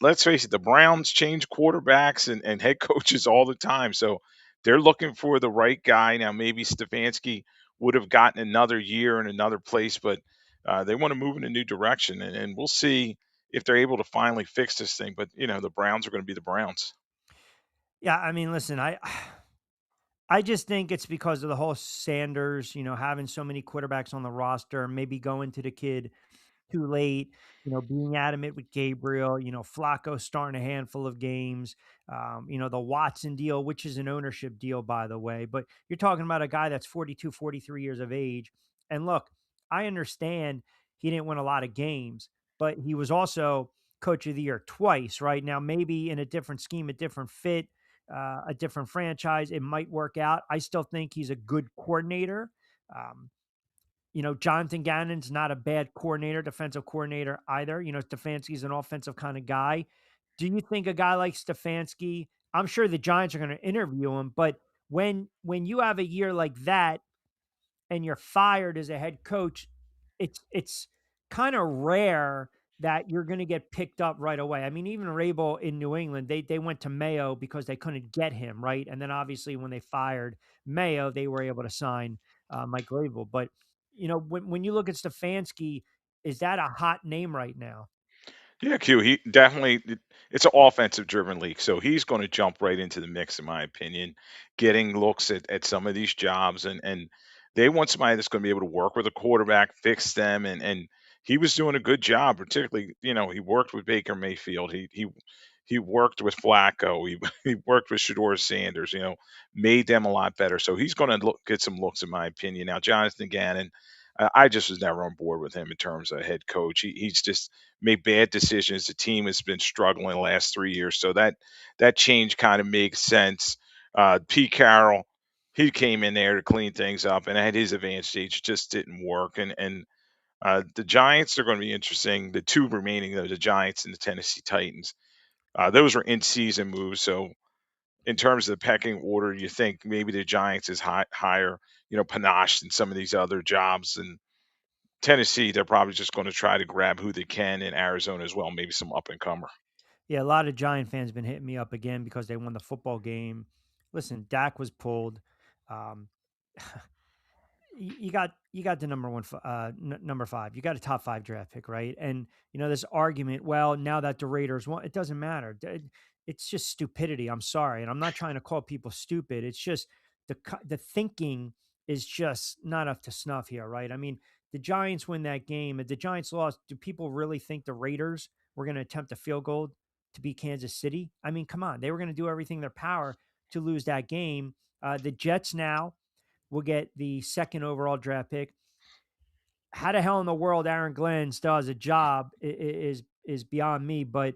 let's face it, the Browns change quarterbacks and head coaches all the time. So they're looking for the right guy. Now, maybe Stefanski would have gotten another year in another place, but they want to move in a new direction. And we'll see if they're able to finally fix this thing. But, the Browns are going to be the Browns. Yeah, I mean, listen, I just think it's because of the whole Sanders, having so many quarterbacks on the roster, maybe going to the kid too late, being adamant with Gabriel, Flacco starting a handful of games, the Watson deal, which is an ownership deal, by the way. But you're talking about a guy that's 42, 43 years of age. And look, I understand he didn't win a lot of games, but he was also coach of the year twice, right? Now, maybe in a different scheme, a different fit. a different franchise, it might work out. I still think he's a good coordinator. Um, Jonathan Gannon's not a bad coordinator, defensive coordinator either. Stefanski's an offensive kind of guy. Do you think a guy like Stefanski? I'm sure the Giants are going to interview him, but when you have a year like that and you're fired as a head coach, it's kind of rare that you're going to get picked up right away. I mean, even Rabel in New England, they went to Mayo because they couldn't get him, right? And then obviously when they fired Mayo, they were able to sign Mike Rabel. But when you look at Stefanski, is that a hot name right now? Yeah, Q. He definitely. It's an offensive driven league, so he's going to jump right into the mix, in my opinion, getting looks at some of these jobs, and they want somebody that's going to be able to work with a quarterback, fix them, and he was doing a good job. Particularly, he worked with Baker Mayfield. He worked with Flacco. He he worked with Shador Sanders. Made them a lot better. So he's going to get some looks, in my opinion. Now, Jonathan Gannon. I just was never on board with him in terms of head coach. He's just made bad decisions. The team has been struggling the last 3 years, so that change kind of makes sense. Pete Carroll, he came in there to clean things up, and at his advanced age, it just didn't work. And the Giants are going to be interesting. The two remaining, though, the Giants and the Tennessee Titans, those are in-season moves. So in terms of the pecking order, you think maybe the Giants is higher, panache than some of these other jobs, and Tennessee, they're probably just going to try to grab who they can in Arizona as well, maybe some up and comer. Yeah, a lot of Giant fans been hitting me up again because they won the football game. Listen, Dak was pulled. Um, you got the number 5. You got a top 5 draft pick, right? And this argument. Well, now that the Raiders won, it doesn't matter. It's just stupidity. I'm sorry, and I'm not trying to call people stupid. It's just the thinking is just not up to snuff here, right? I mean, the Giants win that game. If the Giants lost, do people really think the Raiders were going to attempt a field goal to beat Kansas City? I mean, come on, they were going to do everything in their power to lose that game. The Jets now will get the second overall draft pick. How the hell in the world Aaron Glenn still has a job is beyond me. But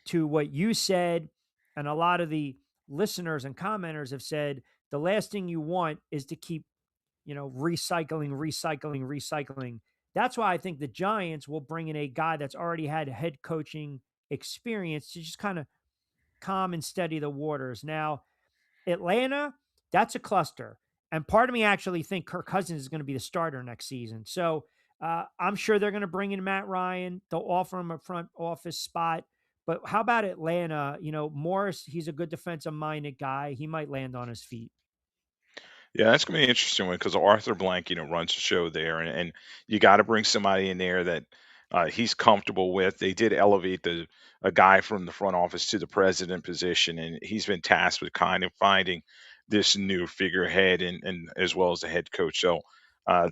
to what you said, and a lot of the listeners and commenters have said, the last thing you want is to keep recycling. That's why I think the Giants will bring in a guy that's already had head coaching experience to just kind of calm and steady the waters. Now, Atlanta, that's a cluster. And part of me actually think Kirk Cousins is going to be the starter next season. So I'm sure they're going to bring in Matt Ryan. They'll offer him a front office spot. But how about Atlanta? Morris, he's a good defensive minded guy. He might land on his feet. Yeah, that's gonna be an interesting one because Arthur Blank, runs the show there, and you got to bring somebody in there that he's comfortable with. They did elevate a guy from the front office to the president position, and he's been tasked with kind of finding this new figurehead and as well as the head coach. So uh,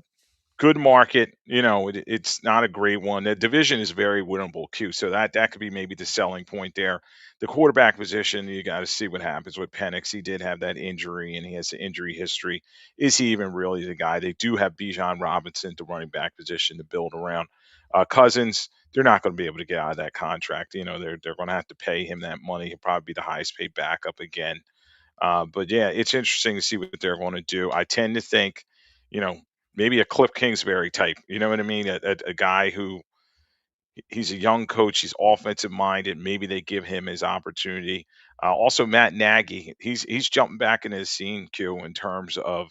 good market. It's not a great one. The division is very winnable too, so that could be maybe the selling point there. The quarterback position, you got to see what happens with Penix. He did have that injury, and he has the injury history. Is he even really the guy? They do have Bijan Robinson, the running back position, to build around. Cousins, they're not going to be able to get out of that contract. They're going to have to pay him that money. He'll probably be the highest paid backup again. But yeah, it's interesting to see what they're going to do. I tend to think, you know, maybe a Cliff Kingsbury type. You know what I mean? A guy who he's a young coach. He's offensive minded. Maybe they give him his opportunity. Also, Matt Nagy. He's jumping back in his scene, Q, in terms of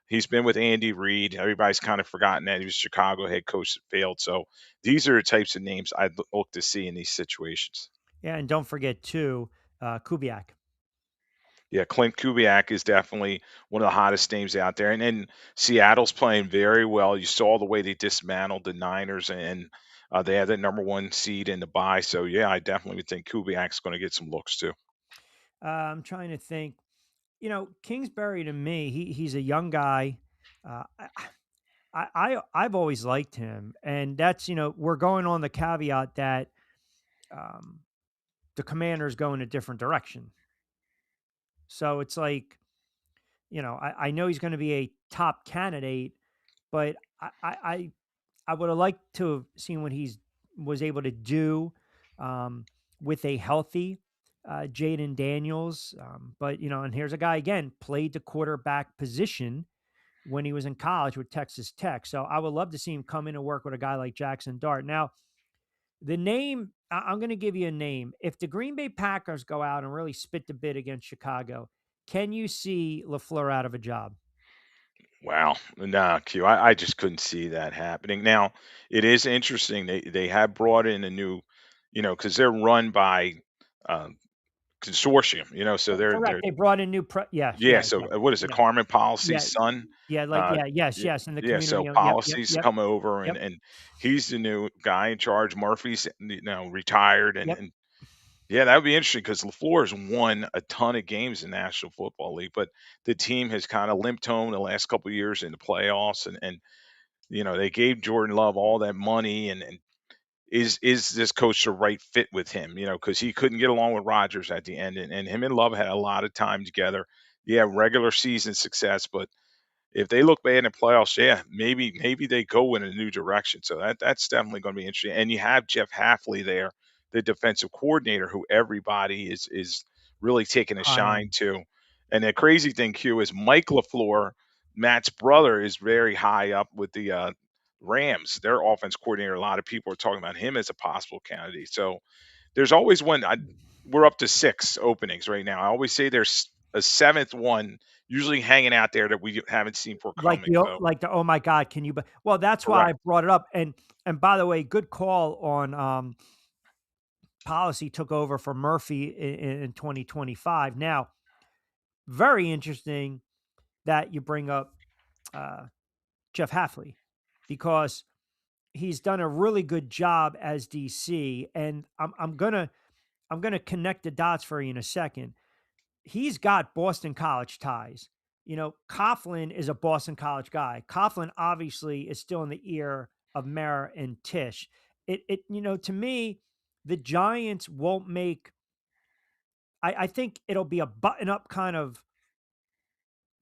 he's been with Andy Reid. Everybody's kind of forgotten that he was Chicago head coach that failed. So these are the types of names I'd look to see in these situations. Yeah. And don't forget, too, Kubiak. Yeah, Clint Kubiak is definitely one of the hottest names out there, and Seattle's playing very well. You saw the way they dismantled the Niners, and they had the number one seed in the bye. So yeah, I definitely would think Kubiak's going to get some looks too. I'm trying to think. Kingsbury to me, he's a young guy. Uh, I've always liked him, and that's we're going on the caveat that um, the Commanders go in a different direction. So it's like I know he's going to be a top candidate, but I would have liked to have seen what he's was able to do um, with a healthy Jaden Daniels. But, and here's a guy again, played the quarterback position when he was in college with Texas Tech. So I would love to see him come in and work with a guy like Jackson Dart. Now, the name, I'm going to give you a name. If the Green Bay Packers go out and really spit the bid against Chicago, can you see LaFleur out of a job? Wow. Nah, Q. I just couldn't see that happening. Now, it is interesting. They have brought in a new, because they're run by um, consortium. So Correct. they're They brought in new yeah, yeah. yeah, So yeah, what is it? yeah, Carmen yeah, Policy's son. yeah, like, Uh, yeah, yes, y- yes, in the yeah. community. So Yep, yep, policies yep, come over, yep, and he's the new guy in charge. Murphy's retired, and yep. and yeah, that would be interesting because LaFleur has won a ton of games in National Football League, but the team has kind of limped home the last couple of years in the playoffs, and they gave Jordan Love all that money, and is this coach the right fit with him? Because he couldn't get along with Rodgers at the end, and him and Love had a lot of time together. Yeah, regular season success, but if they look bad in the playoffs, yeah, maybe they go in a new direction. So that's definitely going to be interesting. And you have Jeff Halfley there, the defensive coordinator, who everybody is really taking a High shine on. to. And the crazy thing, Q, is Mike LaFleur, Matt's brother, is very high up with the Rams. Their offense coordinator. A lot of people are talking about him as a possible candidate. So there's always one. We're up to 6 openings right now. I always say there's a seventh one usually hanging out there that we haven't seen for coming. So Like the, "Oh my god, can you?" But well, that's why I correct. brought it up. And by the way, good call on policy took over for Murphy in 2025. Now, very interesting that you bring up uh, Jeff Halfley because he's done a really good job as DC, and I'm gonna connect the dots for you in a second. He's got Boston College ties. Coughlin is a Boston College guy. Coughlin obviously is still in the ear of Mara and Tish. To me, the Giants won't make. I think it'll be a button up kind of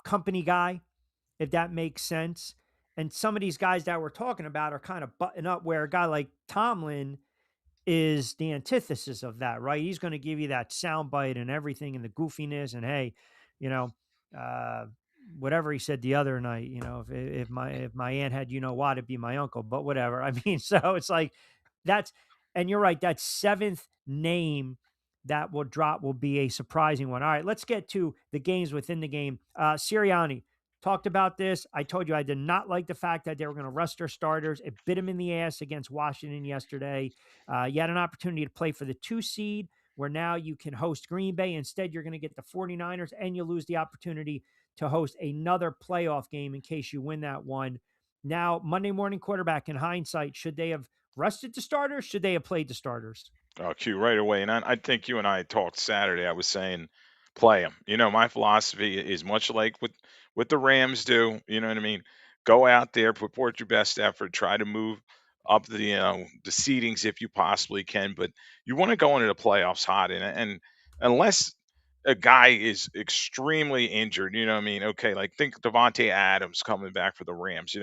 company guy, if that makes sense. And some of these guys that we're talking about are kind of button up, where a guy like Tomlin is the antithesis of that, right? He's going to give you that soundbite and everything and the goofiness and hey, you know, uh, whatever he said the other night, if my aunt had what, it'd be my uncle, but whatever. I mean, so it's like that's and you're right, that seventh name that will drop will be a surprising one. All right, let's get to the games within the game. Sirianni talked about this. I told you I did not like the fact that they were going to rest their starters. It bit him in the ass against Washington yesterday. You had an opportunity to play for the 2 seed where now you can host Green Bay. Instead, you're going to get the 49ers and you lose the opportunity to host another playoff game in case you win that one. Now, Monday morning quarterback, in hindsight, should they have rested the starters? Should they have played the starters? Q, right away. And I think you and I talked Saturday. I was saying, play them. My philosophy is much like what the Rams do. You know what I mean? Go out there, put forth your best effort, try to move up the seedings if you possibly can. But you want to go into the playoffs hot, and unless a guy is extremely injured, you know what I mean? Okay, like think Devontae Adams coming back for the Rams.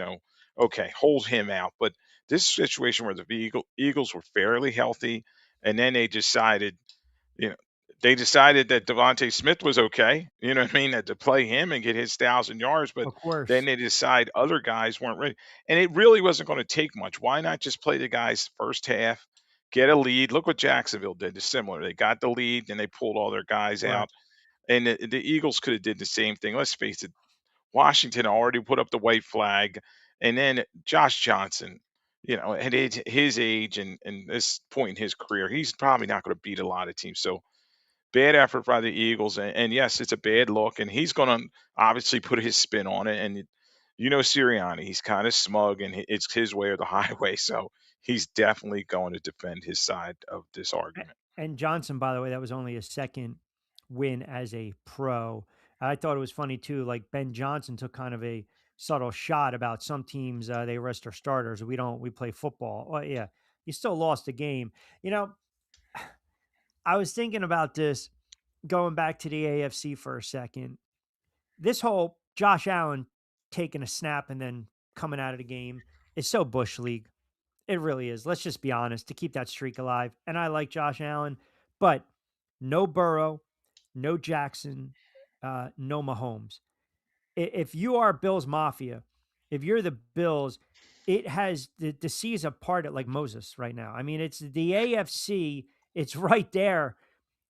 Okay, hold him out. But this situation where the Eagles were fairly healthy and then you know, they decided that Devontae Smith was okay. You know what I mean? That to play him and get his 1,000 yards, but Of then course. they decide other guys weren't ready, and it really wasn't going to take much. Why not just play the guys first half, get a lead? Look what Jacksonville did. It's similar. They got the lead, then they pulled all their guys out, Correct. and the Eagles could have did the same thing. Let's face it, Washington already put up the white flag, and then Josh Johnson, at his age and this point in his career, he's probably not going to beat a lot of teams. So bad effort by the Eagles, and yes, it's a bad look, and he's going to obviously put his spin on it. And Sirianni, he's kind of smug, and it's his way or the highway. So he's definitely going to defend his side of this A argument. and Johnson, by the way, that was only his second win as a pro. I thought it was funny too, like Ben Johnson took kind of a subtle shot about some teams, they rest their starters. We play football. Well, yeah, you still lost the game. You know, I was thinking about this going back to the AFC for a second. This whole Josh Allen taking a snap and then coming out of the game is so bush league. It really is. Let's just be honest to keep that streak alive. And I like Josh Allen, but no Burrow, no Jackson, no Mahomes. If you are Bills Mafia, if you're the Bills, it has the seas have parted like Moses right now. I mean, it's the AFC, it's right there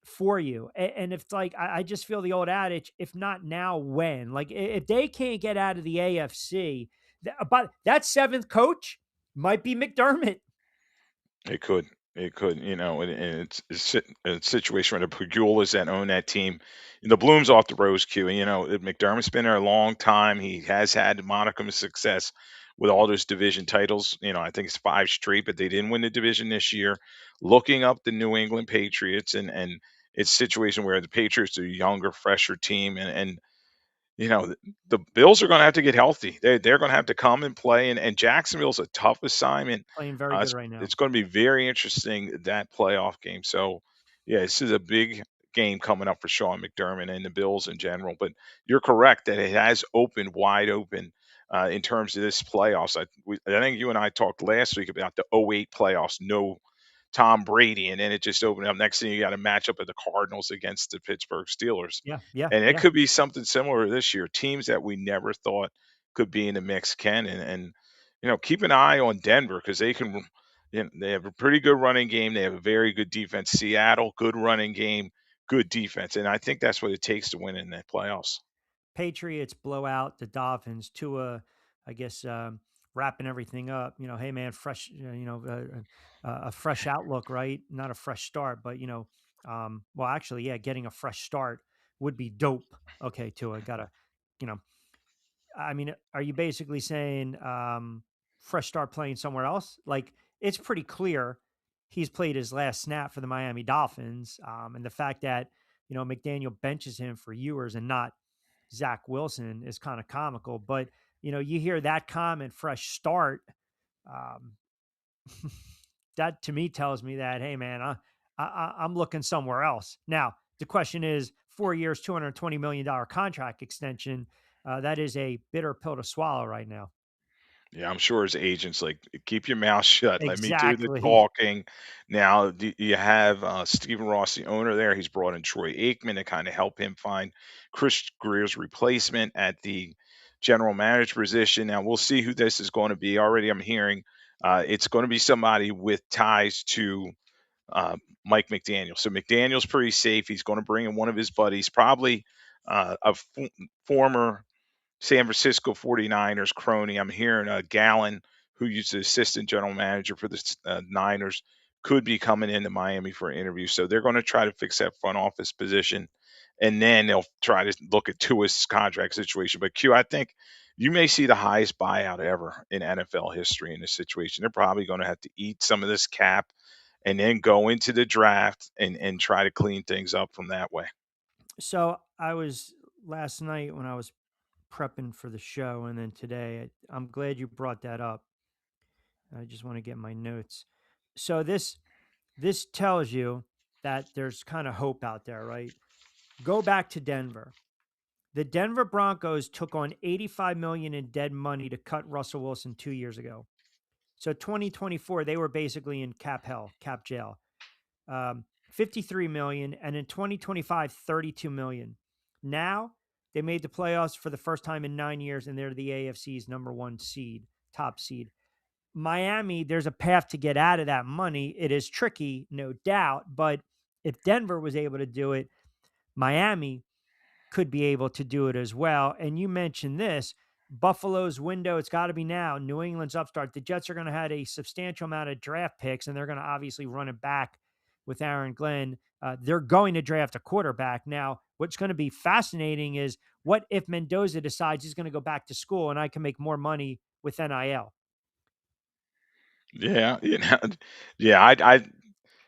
for you. And it's like, I just feel the old adage, if not now, when? Like, if they can't get out of the AFC, but that seventh coach might be McDermott It could. It could, and a situation where the Pagulas that own that team, the Bloom's off the rose queue. And, McDermott's been there a long time. He has had a modicum of success with all those division titles. I think it's five straight, but they didn't win the division this year. Looking up the New England Patriots, and it's a situation where the Patriots are a younger, fresher team, and the Bills are going to have to get healthy. They're going to have to come and play, and Jacksonville's a tough assignment. playing very good It's right now. it's going to be very interesting, that playoff game. So, yeah, this is a big game coming up for Sean McDermott and the Bills in general. But you're correct that it has opened wide open in terms of this playoffs. I think you and I talked last week about the '08 playoffs. No Tom Brady, and then it just opened up. Next thing you got a matchup of the Cardinals against the Pittsburgh Steelers, Yeah, yeah, and it yeah. could be something similar this year. Teams that we never thought could be in the mix can, and keep an eye on Denver because they can. They have a pretty good running game. They have a very good defense. Seattle, good running game, good defense, and I think that's what it takes to win in the playoffs. Patriots blow out the Dolphins. Tua, I guess, wrapping everything up. Hey man, fresh. A fresh outlook, right? Not a fresh start, but well, actually, yeah, getting a fresh start would be dope. Okay, Tua, gotta, you know, I mean, are you basically saying fresh start playing somewhere else? Like it's pretty clear he's played his last snap for the Miami Dolphins, and the fact that McDaniel benches him for Ewers and not Zach Wilson is kind of comical. But you hear that comment, fresh start. Um, that to me tells me that hey, man, I'm looking somewhere else. Now the question is, 4 years, $220 million contract extension. That is a bitter pill to swallow right now. Yeah, I'm sure his agent's like, keep your mouth shut. Let me do the Exactly. talking. Now, you have Stephen Ross, the owner there. He's brought in Troy Aikman to kind of help him find Chris Greer's replacement at the general manager position. Now, we'll see who this is going to be. Already, I'm hearing it's going to be somebody with ties to Mike McDaniel. So McDaniel's pretty safe. He's going to bring in one of his buddies, probably former San Francisco 49ers crony. I'm hearing Gallen, who used the assistant general manager for the Niners, could be coming into Miami for an interview. So they're going to try to fix that front office position, and then they'll try to look at Tua's contract situation. But Q, I think you may see the highest buyout ever in NFL history in this situation. They're probably going to have to eat some of this cap and then go into the draft and try to clean things up from that way. So I was last night when I was prepping for the show, and then today. I'm glad you brought that up. I just want to get my notes. So this tells you that there's kind of hope out there, right? Go back to Denver. The Denver Broncos took on 85 million in dead money to cut Russell Wilson 2 years ago. So 2024 they were basically in cap hell, cap jail. 53 million, and in 2025 32 million. Now they made the playoffs for the first time in 9 years, and they're the AFC's number 1 seed, top seed. Miami, there's a path to get out of that money. It is tricky, no doubt, but if Denver was able to do it, Miami could be able to do it as well. And you mentioned this Buffalo's window, it's got to be now. New England's upstart. The Jets are going to have a substantial amount of draft picks, and they're going to obviously run it back with Aaron Glenn. They're going to draft a quarterback. Now, what's going to be fascinating is what if Mendoza decides he's going to go back to school and I can make more money with NIL? Yeah, yeah. I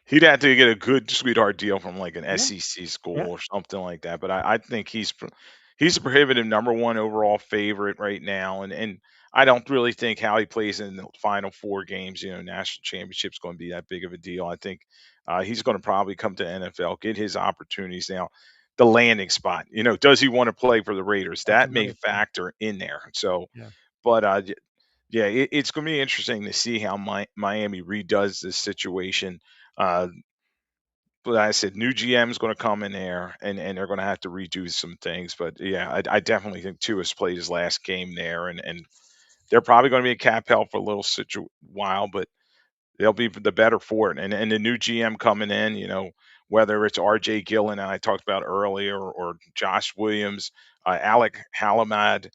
He'd have to get a good sweetheart deal from like an Yeah. SEC Yeah. school or something like that. But I think he's a prohibitive number one overall favorite right now, and I don't really think how he plays in the final four games, national championship's going to be that big of a deal. I think he's going to probably come to NFL, get his opportunities now. The landing spot, does he want to play for the Raiders? That's That may another thing. factor in there. So, Yeah. but yeah, it's going to be interesting to see how Miami redoes this situation. Uh, but I said new GM is going to come in there, and they're going to have to redo some things. But yeah, I definitely think Tua has played his last game there, and they're probably going to be a cap help for a little while, but they'll be the better for it. And the new GM coming in, whether it's R.J. Gillen, and I talked about earlier, or Josh Williams, Alec Halaby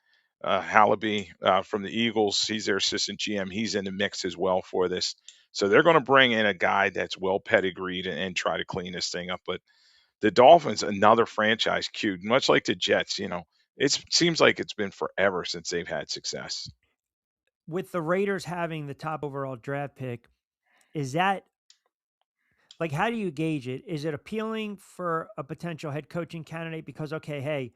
from the Eagles, he's their assistant GM. He's in the mix as well for this. So they're going to bring in a guy that's well pedigreed and try to clean this thing up. But the Dolphins, another franchise cute, much like the Jets. It seems like it's been forever since they've had success. With the Raiders having the top overall draft pick, is that like, how do you gauge it? Is it appealing for a potential head coaching candidate? Because, okay, hey,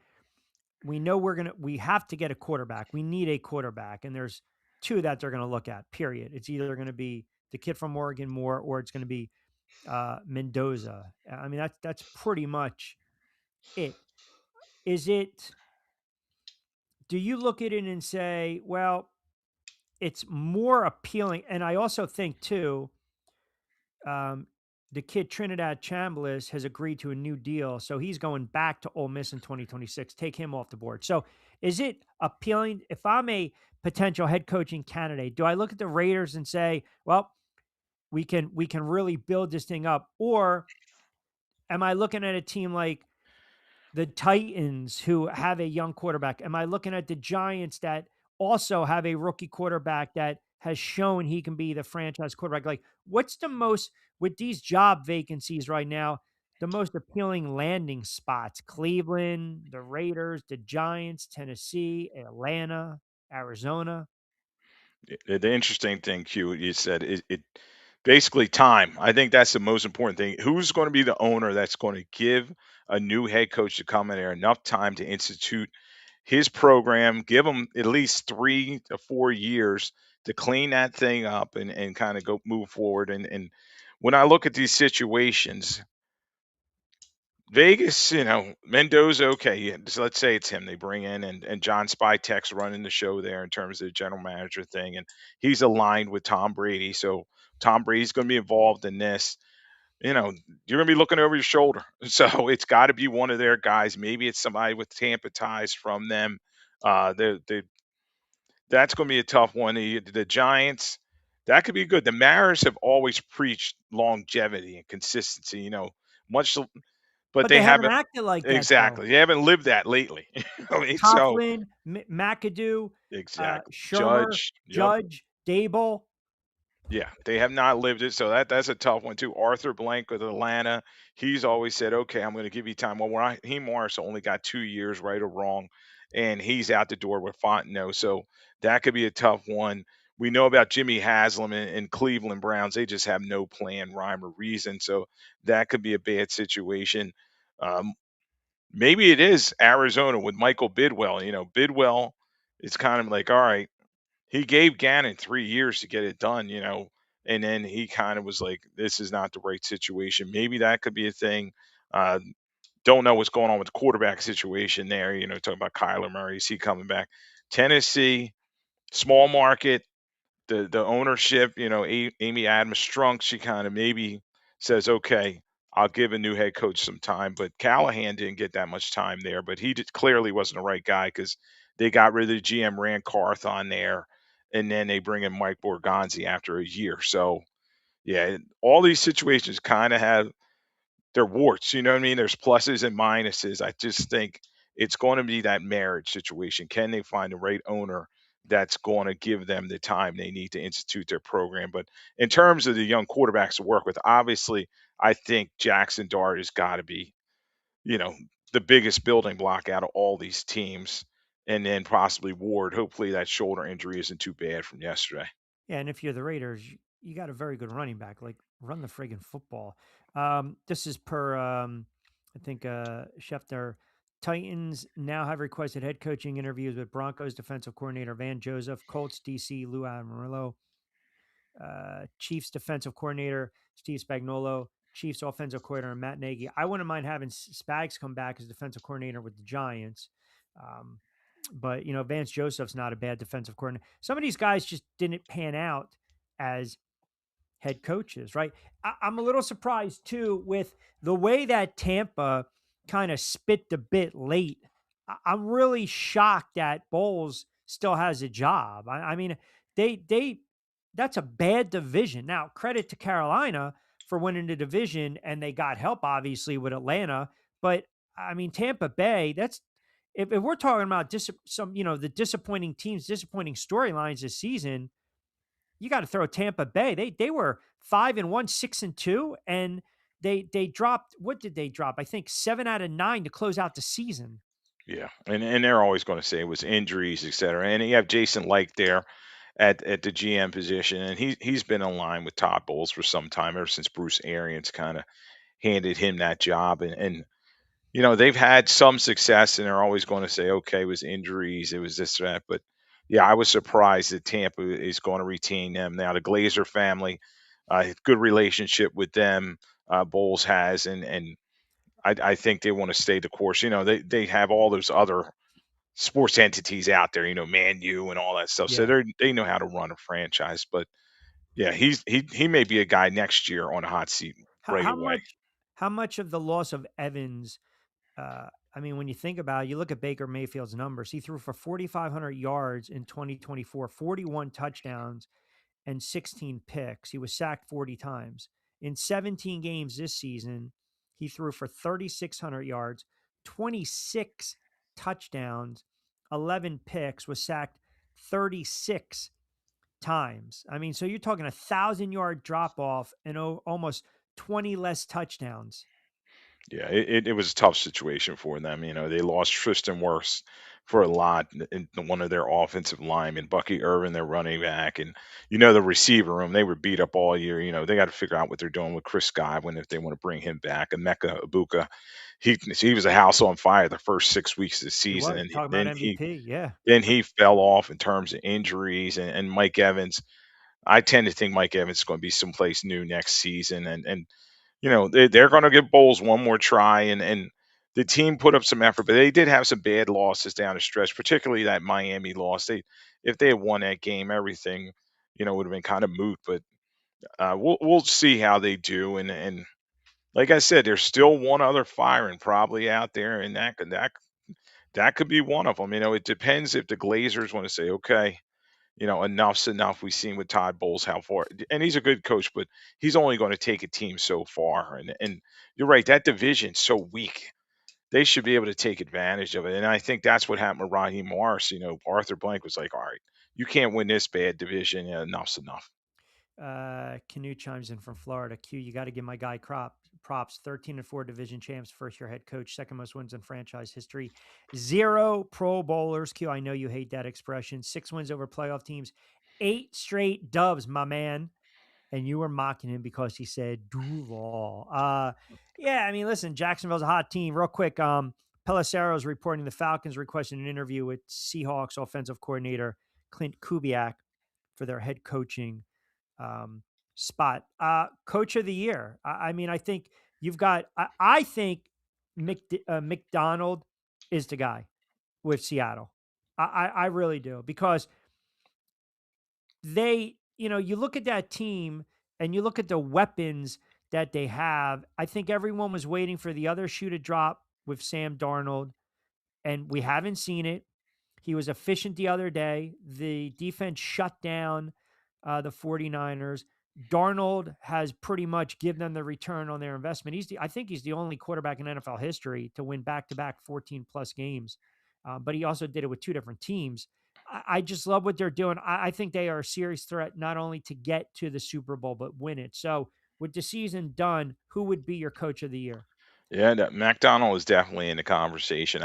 we know we have to get a quarterback. We need a quarterback. And there's two that they're going to look at, period. It's either going to be the kid from Oregon Moore, or it's going to be Mendoza. I mean, that's pretty much it. Is it, do you look at it and say, well, it's more appealing? And I also think too, um, the kid Trinidad Chambliss has agreed to a new deal, so he's going back to Ole Miss in 2026. Take him off the board. So, is it appealing? If I'm a potential head coaching candidate, do I look at the Raiders and say, "Well, we can really build this thing up," or am I looking at a team like the Titans who have a young quarterback? Am I looking at the Giants that also have a rookie quarterback that has shown he can be the franchise quarterback? Like, what's the most, with these job vacancies right now, the most appealing landing spots? Cleveland, the Raiders, the Giants, Tennessee, Atlanta, Arizona. The interesting thing, Q, you said it basically time. I think that's the most important thing. Who's going to be the owner that's going to give a new head coach to come in there enough time to institute his program, give him at least 3 to 4 years to clean that thing up and kind of go move forward. And when I look at these situations, Vegas, Mendoza, okay, yeah, so let's say it's him they bring in, and John Spytek's running the show there in terms of the general manager thing, and he's aligned with Tom Brady, so Tom Brady's going to be involved in this. You're going to be looking over your shoulder, so it's got to be one of their guys. Maybe it's somebody with Tampa ties from them. That's going to be a tough one. The Giants, that could be good. The Mariners have always preached longevity and consistency. Much but But they they haven't haven't. acted like that though. Exactly. They haven't lived that lately. I mean, so Coughlin, McAdoo, exactly. Shermer, Judge. Yep. Judge, Dable. Yeah, they have not lived it, so that's a tough one too. Arthur Blank with Atlanta, he's always said, "Okay, I'm going to give you time." Well, Raheem Morris only got 2 years, right or wrong, and he's out the door with Fontenot, so that could be a tough one. We know about Jimmy Haslam and Cleveland Browns; they just have no plan, rhyme, or reason, so that could be a bad situation. Um, Maybe it is Arizona with Michael Bidwell. Bidwell is kind of like, all right, he gave Gannon 3 years to get it done, and then he kind of was like, this is not the right situation. Maybe that could be a thing. Uh, don't know what's going on with the quarterback situation there. Talking about Kyler Murray, is he coming back? Tennessee, small market, the ownership, Amy Adams Strunk, she kind of maybe says, okay, I'll give a new head coach some time. But Callahan didn't get that much time there, but clearly wasn't the right guy because they got rid of the GM Rand Carth on there, and then they bring in Mike Borgonzi after a year. So yeah, all these situations kind of have they're warts, you know what I mean? There's pluses and minuses. I just think it's going to be that marriage situation. Can they find the right owner that's going to give them the time they need to institute their program? But in terms of the young quarterbacks to work with, obviously, I think Jackson Dart has got to be, you know, the biggest building block out of all these teams. And then possibly Ward. Hopefully that shoulder injury isn't too bad from yesterday. Yeah, and if you're the Raiders, you got a very good running back. Like, run the friggin' football. This is per I think Schefter. Titans now have requested head coaching interviews with Broncos defensive coordinator Van Joseph, Colts DC Lou Amarillo, Chiefs defensive coordinator Steve Spagnuolo, Chiefs offensive coordinator Matt Nagy. I wouldn't mind having Spags come back as defensive coordinator with the Giants. Um, but Vance Joseph's not a bad defensive coordinator. Some of these guys just didn't pan out as head coaches, right? I'm a little surprised too with the way that Tampa kind of spit the bit late. I'm really shocked that Bowles still has a job. I mean, they that's a bad division. Now, credit to Carolina for winning the division, and they got help obviously with Atlanta. But I mean, Tampa Bay, that's if we're talking about some, the disappointing teams, disappointing storylines this season, you got to throw Tampa Bay. They were 5-1, 6-2, and they dropped. What did they drop? I think 7 out of 9 to close out the season. Yeah, and they're always going to say it was injuries, et cetera. And you have Jason Licht there at the GM position, and he's been in line with Todd Bowles for some time, ever since Bruce Arians kind of handed him that job. And they've had some success, and they're always going to say, okay, it was injuries, it was this or that. But yeah, I was surprised that Tampa is going to retain them. Now the Glazer family, good relationship with them. Bowles has, and I think they want to stay the course. They have all those other sports entities out there, Man U and all that stuff. So Yeah. they know how to run a franchise. But yeah, he may be a guy next year on a hot seat How, right how away. much how much of the loss of Evans? I mean, when you think about it, you look at Baker Mayfield's numbers. He threw for 4,500 yards in 2024, 41 touchdowns, and 16 picks. He was sacked 40 times. In 17 games this season, he threw for 3,600 yards, 26 touchdowns, 11 picks, was sacked 36 times. I mean, so you're talking 1,000-yard drop off and almost 20 less touchdowns. Yeah, it was a tough situation for them. They lost Tristan Wirfs for a lot in one of their offensive linemen, Bucky Irvin, their running back, and the receiver room. They were beat up all year. They got to figure out what they're doing with Chris Godwin if they want to bring him back. And Mecca Ibuka, he was a house on fire the first 6 weeks of the He season, was and talking about MVP. Yeah. then he fell off in terms of injuries. And Mike Evans, I tend to think Mike Evans is going to be someplace new next season, and they're going to give Bowles one more try, and the team put up some effort, but they did have some bad losses down the stretch, particularly that Miami loss. If they had won that game, everything would have been kind of moot. But we'll see how they do, and like I said, there's still one other firing probably out there, and that could be one of them. It depends if the Glazers want to say, okay, enough's enough. We've seen with Todd Bowles how far, and he's a good coach, but he's only going to take a team so far. And you're right, that division's so weak. They should be able to take advantage of it. And I think that's what happened with Raheem Morris. Arthur Blank was like, all right, you can't win this bad division. Yeah, enough's enough. Canoe chimes in from Florida. Q, you got to give my guy props. 13-4 division champs, first year head coach, second most wins in franchise history, 0 Pro Bowlers. Q, I know you hate that expression. 6 wins over playoff teams, 8 straight dubs, my man. And you were mocking him because he said Duval. Yeah, I mean, listen, Jacksonville's a hot team. Real quick, Pelissero is reporting the Falcons requested an interview with Seahawks offensive coordinator Clint Kubiak for their head coaching um, spot. Coach of the year. I mean, I think you've got. I think McDonald is the guy with Seattle. I really do because you look at that team and you look at the weapons that they have. I think everyone was waiting for the other shoe to drop with Sam Darnold, and we haven't seen it. He was efficient the other day. The defense shut down the 49ers. Darnold has pretty much given them the return on their investment. I think he's the only quarterback in NFL history to win back-to-back 14 plus games. But he also did it with two different teams. I just love what they're doing. I think they are a serious threat not only to get to the Super Bowl but win it. So with the season done, who would be your coach of the year? Yeah, McDonald is definitely in the conversation.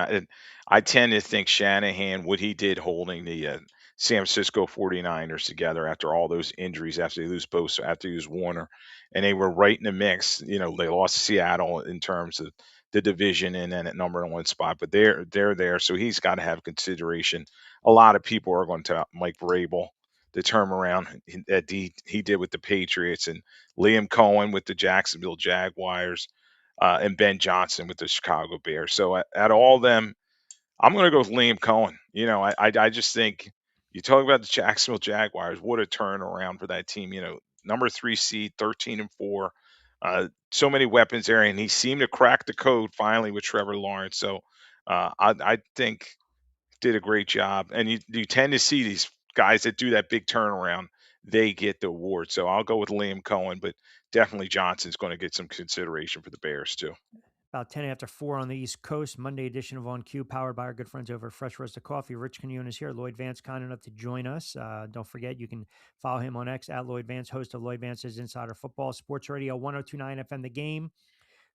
I tend to think Shanahan, what he did holding the San Francisco 49ers together after all those injuries, after they lose Bosa, after they lose Warner, and they were right in the mix. They lost Seattle in terms of the division and then at number 1 spot, but they're there, so he's got to have consideration. A lot of people are going to Mike Vrabel, the turnaround that he did with the Patriots, and Liam Cohen with the Jacksonville Jaguars, and Ben Johnson with the Chicago Bears. So at all them, I'm going to go with Liam Cohen. I just think you talk about the Jacksonville Jaguars. What a turnaround for that team. number 3 seed, 13-4. So many weapons there, and he seemed to crack the code finally with Trevor Lawrence. So I think did a great job. And you tend to see these guys that do that big turnaround, they get the award. So I'll go with Liam Cohen, but definitely Johnson's going to get some consideration for the Bears too. About 10 after 4 on the East Coast, Monday edition of On Cue, powered by our good friends over at Fresh Roasted Coffee. Rich Quinones here. Lloyd Vance, kind enough to join us. Don't forget, you can follow him on X at Lloyd Vance, host of Lloyd Vance's Insider Football, Sports Radio 1029 FM The Game,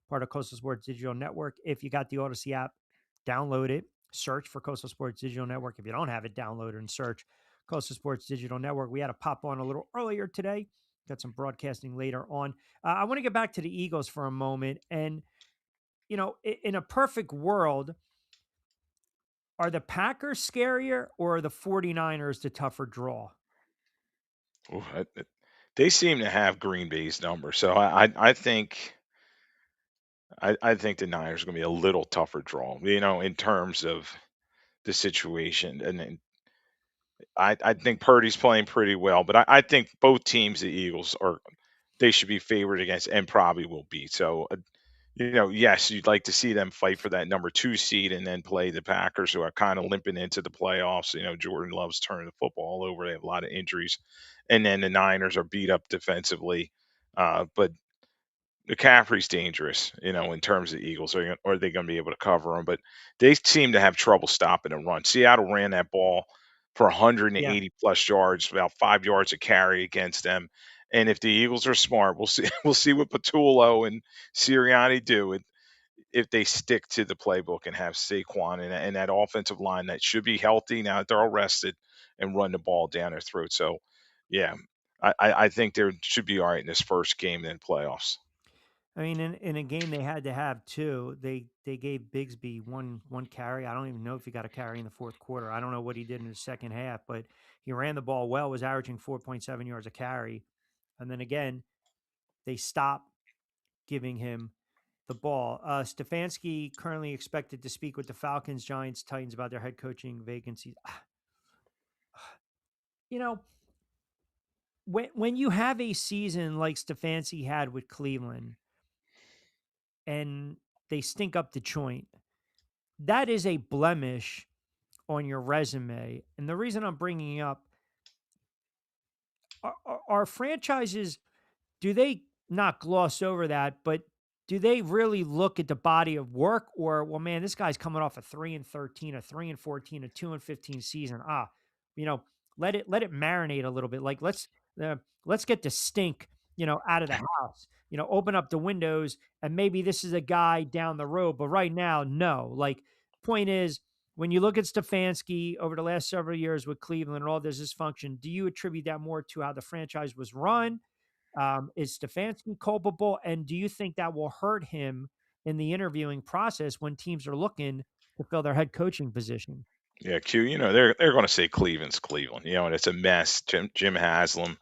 part of Coastal Sports Digital Network. If you got the AUDACY app, download it. Search for Coastal Sports Digital Network. If you don't have it, download it and search Coastal Sports Digital Network. We had to pop on a little earlier today. Got some broadcasting later on. I want to get back to the Eagles for a moment. And in a perfect world, are the Packers scarier or are the 49ers the tougher draw? Ooh, they seem to have Green Bay's number, so I think the Niners are going to be a little tougher draw, in terms of the situation. And then I think Purdy's playing pretty well, but I think both teams, the Eagles, they should be favored against and probably will be. So, yes, you'd like to see them fight for that number 2 seed and then play the Packers, who are kind of limping into the playoffs. Jordan Love's turning the football all over. They have a lot of injuries, and then the Niners are beat up defensively. But McCaffrey's dangerous, in terms of the Eagles. Are they going to be able to cover him? But they seem to have trouble stopping a run. Seattle ran that ball for Yeah. 180 plus yards, about 5 yards a carry against them. And if the Eagles are smart, we'll see. We'll see what Patullo and Sirianni do if they stick to the playbook and have Saquon and that offensive line that should be healthy now that they're all rested and run the ball down their throat. So, yeah, I think they should be all right in this first game in playoffs. I mean, in a game they had to have two. They gave Bigsby one carry. I don't even know if he got a carry in the fourth quarter. I don't know what he did in the second half, but he ran the ball well, was averaging 4.7 yards a carry. And then again, they stopped giving him the ball. Stefanski currently expected to speak with the Falcons, Giants, Titans about their head coaching vacancies. You know, when you have a season like Stefanski had with Cleveland and they stink up the joint, that is a blemish on your resume. And the reason I'm bringing up are franchises, do they not gloss over that, but do they really look at the body of work? Or, well, man, this guy's coming off a 3-13, a 3-14, a 2-15 season. You know, let it marinate a little bit. Like let's get the stink, out of the house. Open up the windows, and maybe this is a guy down the road. But right now, no. Like, point is, when you look at Stefanski over the last several years with Cleveland and all this dysfunction, do you attribute that more to how the franchise was run? Is Stefanski culpable? And do you think that will hurt him in the interviewing process when teams are looking to fill their head coaching position? Yeah, Q. They're going to say Cleveland's Cleveland. And it's a mess. Jim Haslam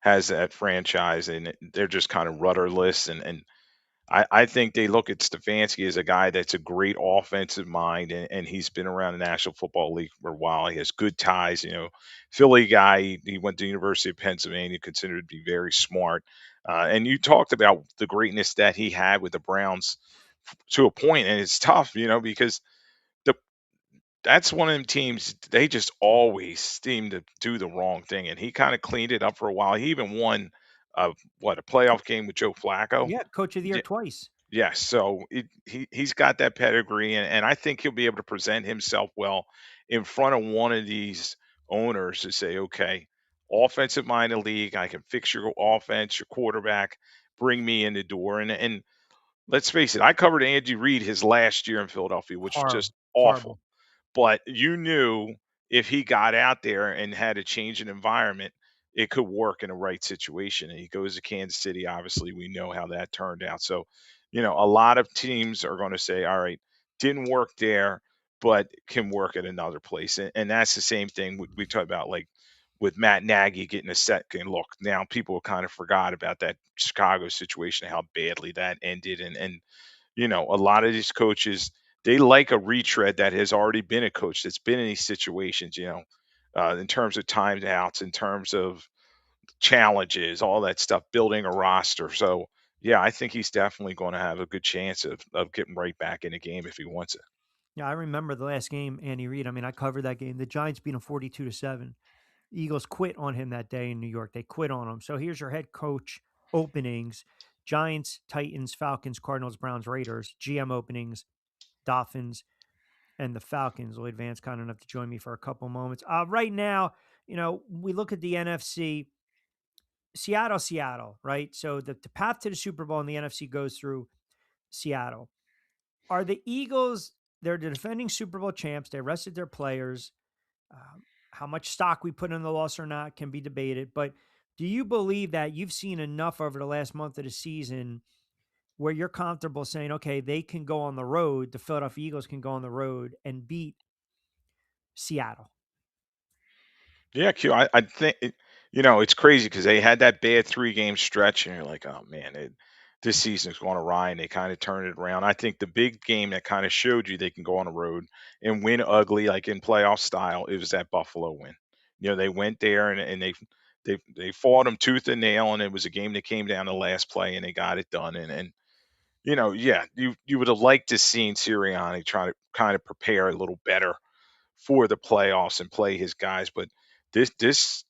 has that franchise, and they're just kind of rudderless. And I think they look at Stefanski as a guy that's a great offensive mind, and he's been around the National Football League for a while. He has good ties. Philly guy. He went to the University of Pennsylvania, considered to be very smart. And you talked about the greatness that he had with the Browns to a point, and it's tough, because the that's one of them teams, they just always seem to do the wrong thing, and he kinda cleaned it up for a while. He even won, a playoff game with Joe Flacco? Yeah, coach of the year Ye twice. Yes, so he's got that pedigree, and I think he'll be able to present himself well in front of one of these owners to say, "Okay, offensive-minded league, I can fix your offense, your quarterback, bring me in the door," and let's face it, I covered Andy Reid his last year in Philadelphia, which was Horrible, just awful. horrible. But you knew if he got out there and had a change in environment, it could work in a right situation. And he goes to Kansas City. Obviously, we know how that turned out. So, a lot of teams are going to say, all right, didn't work there, but can work at another place. And that's the same thing we talk about, like with Matt Nagy getting a second look. Now people kind of forgot about that Chicago situation, how badly that ended. And a lot of these coaches, they like a retread that has already been a coach that's been in these situations, in terms of timeouts, in terms of challenges, all that stuff, building a roster. So yeah, I think he's definitely going to have a good chance of getting right back in the game if he wants it. Yeah, I remember the last game, Andy Reid. I mean, I covered that game. The Giants beat him 42-7. Eagles quit on him that day in New York. They quit on him. So here's your head coach openings: Giants, Titans, Falcons, Cardinals, Browns, Raiders. GM openings: Dolphins and the Falcons. Lloyd Vance kind enough to join me for a couple moments. Right now, we look at the NFC. Seattle, right? So the path to the Super Bowl in the NFC goes through Seattle. Are the Eagles? They're the defending Super Bowl champs. They rested their players. Um, how much stock we put in the loss or not can be debated. But do you believe that you've seen enough over the last month of the season where you're comfortable saying, okay, they can go on the road, the Philadelphia Eagles can go on the road and beat Seattle? Yeah, Q. I think it's crazy because they had that bad 3 game stretch, and you're like, oh man, this season's going awry, and they kind of turned it around. I think the big game that kind of showed you they can go on the road and win ugly, like in playoff style, it was that Buffalo win. They went there and they fought them tooth and nail, and it was a game that came down to the last play, and they got it done. And yeah, you would have liked to seen Sirianni try to kind of prepare a little better for the playoffs and play his guys. But this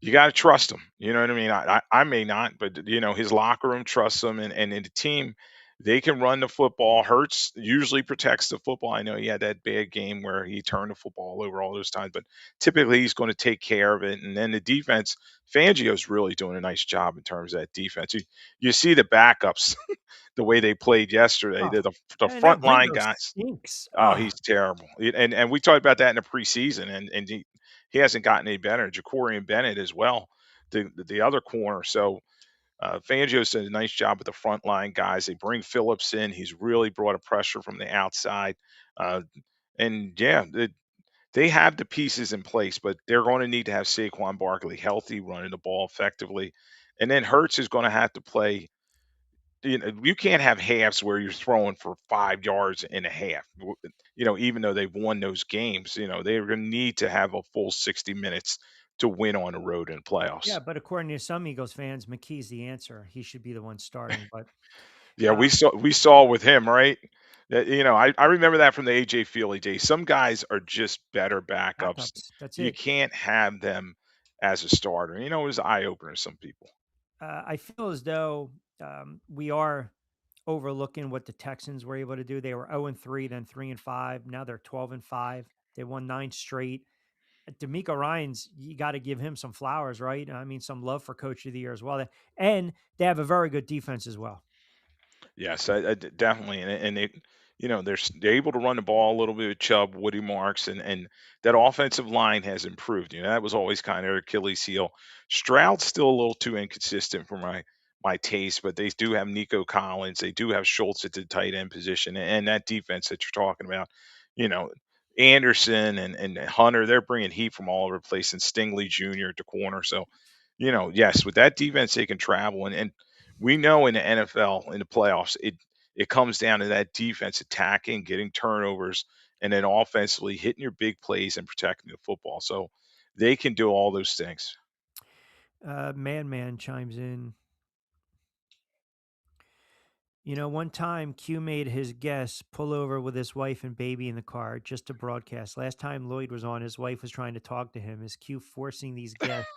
you got to trust him. You know what I mean? I may not, but his locker room trusts him, and in the team they can run the football. Hurts usually protects the football. I know he had that bad game where he turned the football over all those times, but typically he's going to take care of it. And then the defense, Fangio's really doing a nice job in terms of that defense. You see the backups the way they played yesterday. Oh, The and that front line Ringo guys. stinks. Oh, Oh, he's terrible. And we talked about that in the preseason, and he hasn't gotten any better. Jacorian Bennett as well, the other corner. So Fangio's done a nice job with the front line guys. They bring Phillips in. He's really brought a pressure from the outside. Uh, and yeah, they have the pieces in place, but they're going to need to have Saquon Barkley healthy, running the ball effectively. And then Hurts is going to have to play. You can't have halves where you're throwing for 5 yards and a half. Even though they've won those games, they're going to need to have a full 60 minutes to win on the road in the yeah, playoffs. but according to some Eagles fans, McKee's the answer. He should be the one starting. But Yeah, we um, saw with him, right? I remember that from the AJ Feely days. Some guys are just better backups. backups, that's You it. can't have them as a starter. It was eye opener to some people. I feel as though we are overlooking what the Texans were able to do. They were 0-3, then 3-5. Now they're 12-5. They won 9 straight. D'Amico Ryan's, you got to give him some flowers, right? I mean, some love for Coach of the Year as well. And they have a very good defense as well. Yes, definitely, and they're able to run the ball a little bit with Chubb, Woody Marks, and that offensive line has improved. That was always kind of Achilles' heel. Stroud's still a little too inconsistent for my taste, but they do have Nico Collins, they do have Schultz at the tight end position, and that defense that you're talking about, you know. Anderson and Hunter, they're bringing heat from all over the place, and Stingley Jr. at the corner. So, yes, with that defense, they can travel. And we know in the NFL in the playoffs, it comes down to that defense attacking, getting turnovers, and then offensively hitting your big plays and protecting the football. So they can do all those things. Man chimes in. One time Q made his guests pull over with his wife and baby in the car just to broadcast. Last time Lloyd was on, his wife was trying to talk to him. Is Q forcing these guests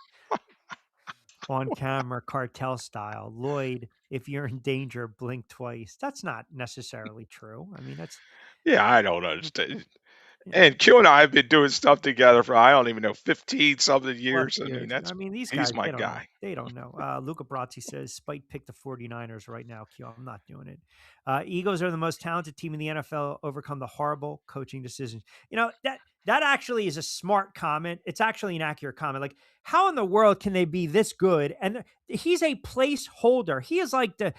on camera, cartel style? Lloyd, if you're in danger, blink twice. That's not necessarily true. I mean, that's, Yeah, I don't understand. you know, And Q and I have been doing stuff together for I don't even know 15 something plus years. I mean, years. that's I mean, these he's guys, my they don't know. guy. They don't know. Luca Brazzi says, Spite pick the 49ers right now, Q. I'm not doing it. Eagles are the most talented team in the NFL, overcome the horrible coaching decisions. That actually is a smart comment. It's actually an accurate comment. Like, how in the world can they be this good? And he's a placeholder. He is like the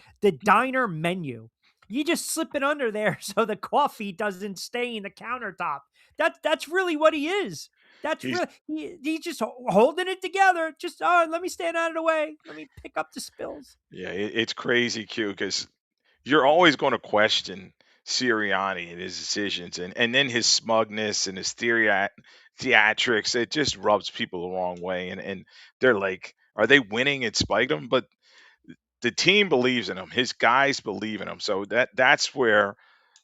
diner menu. You just slip it under there so the coffee doesn't stain the countertop. That's really what he is. That's He's really he's just holding it together. Just let me stand out of the way. Let me pick up the spills. Yeah, it's crazy, Q, because you're always going to question Sirianni and his decisions, and then his smugness and his theatrics. It just rubs people the wrong way, and they're like, are they winning in spite of him? But the team believes in him. His guys believe in him. So that's where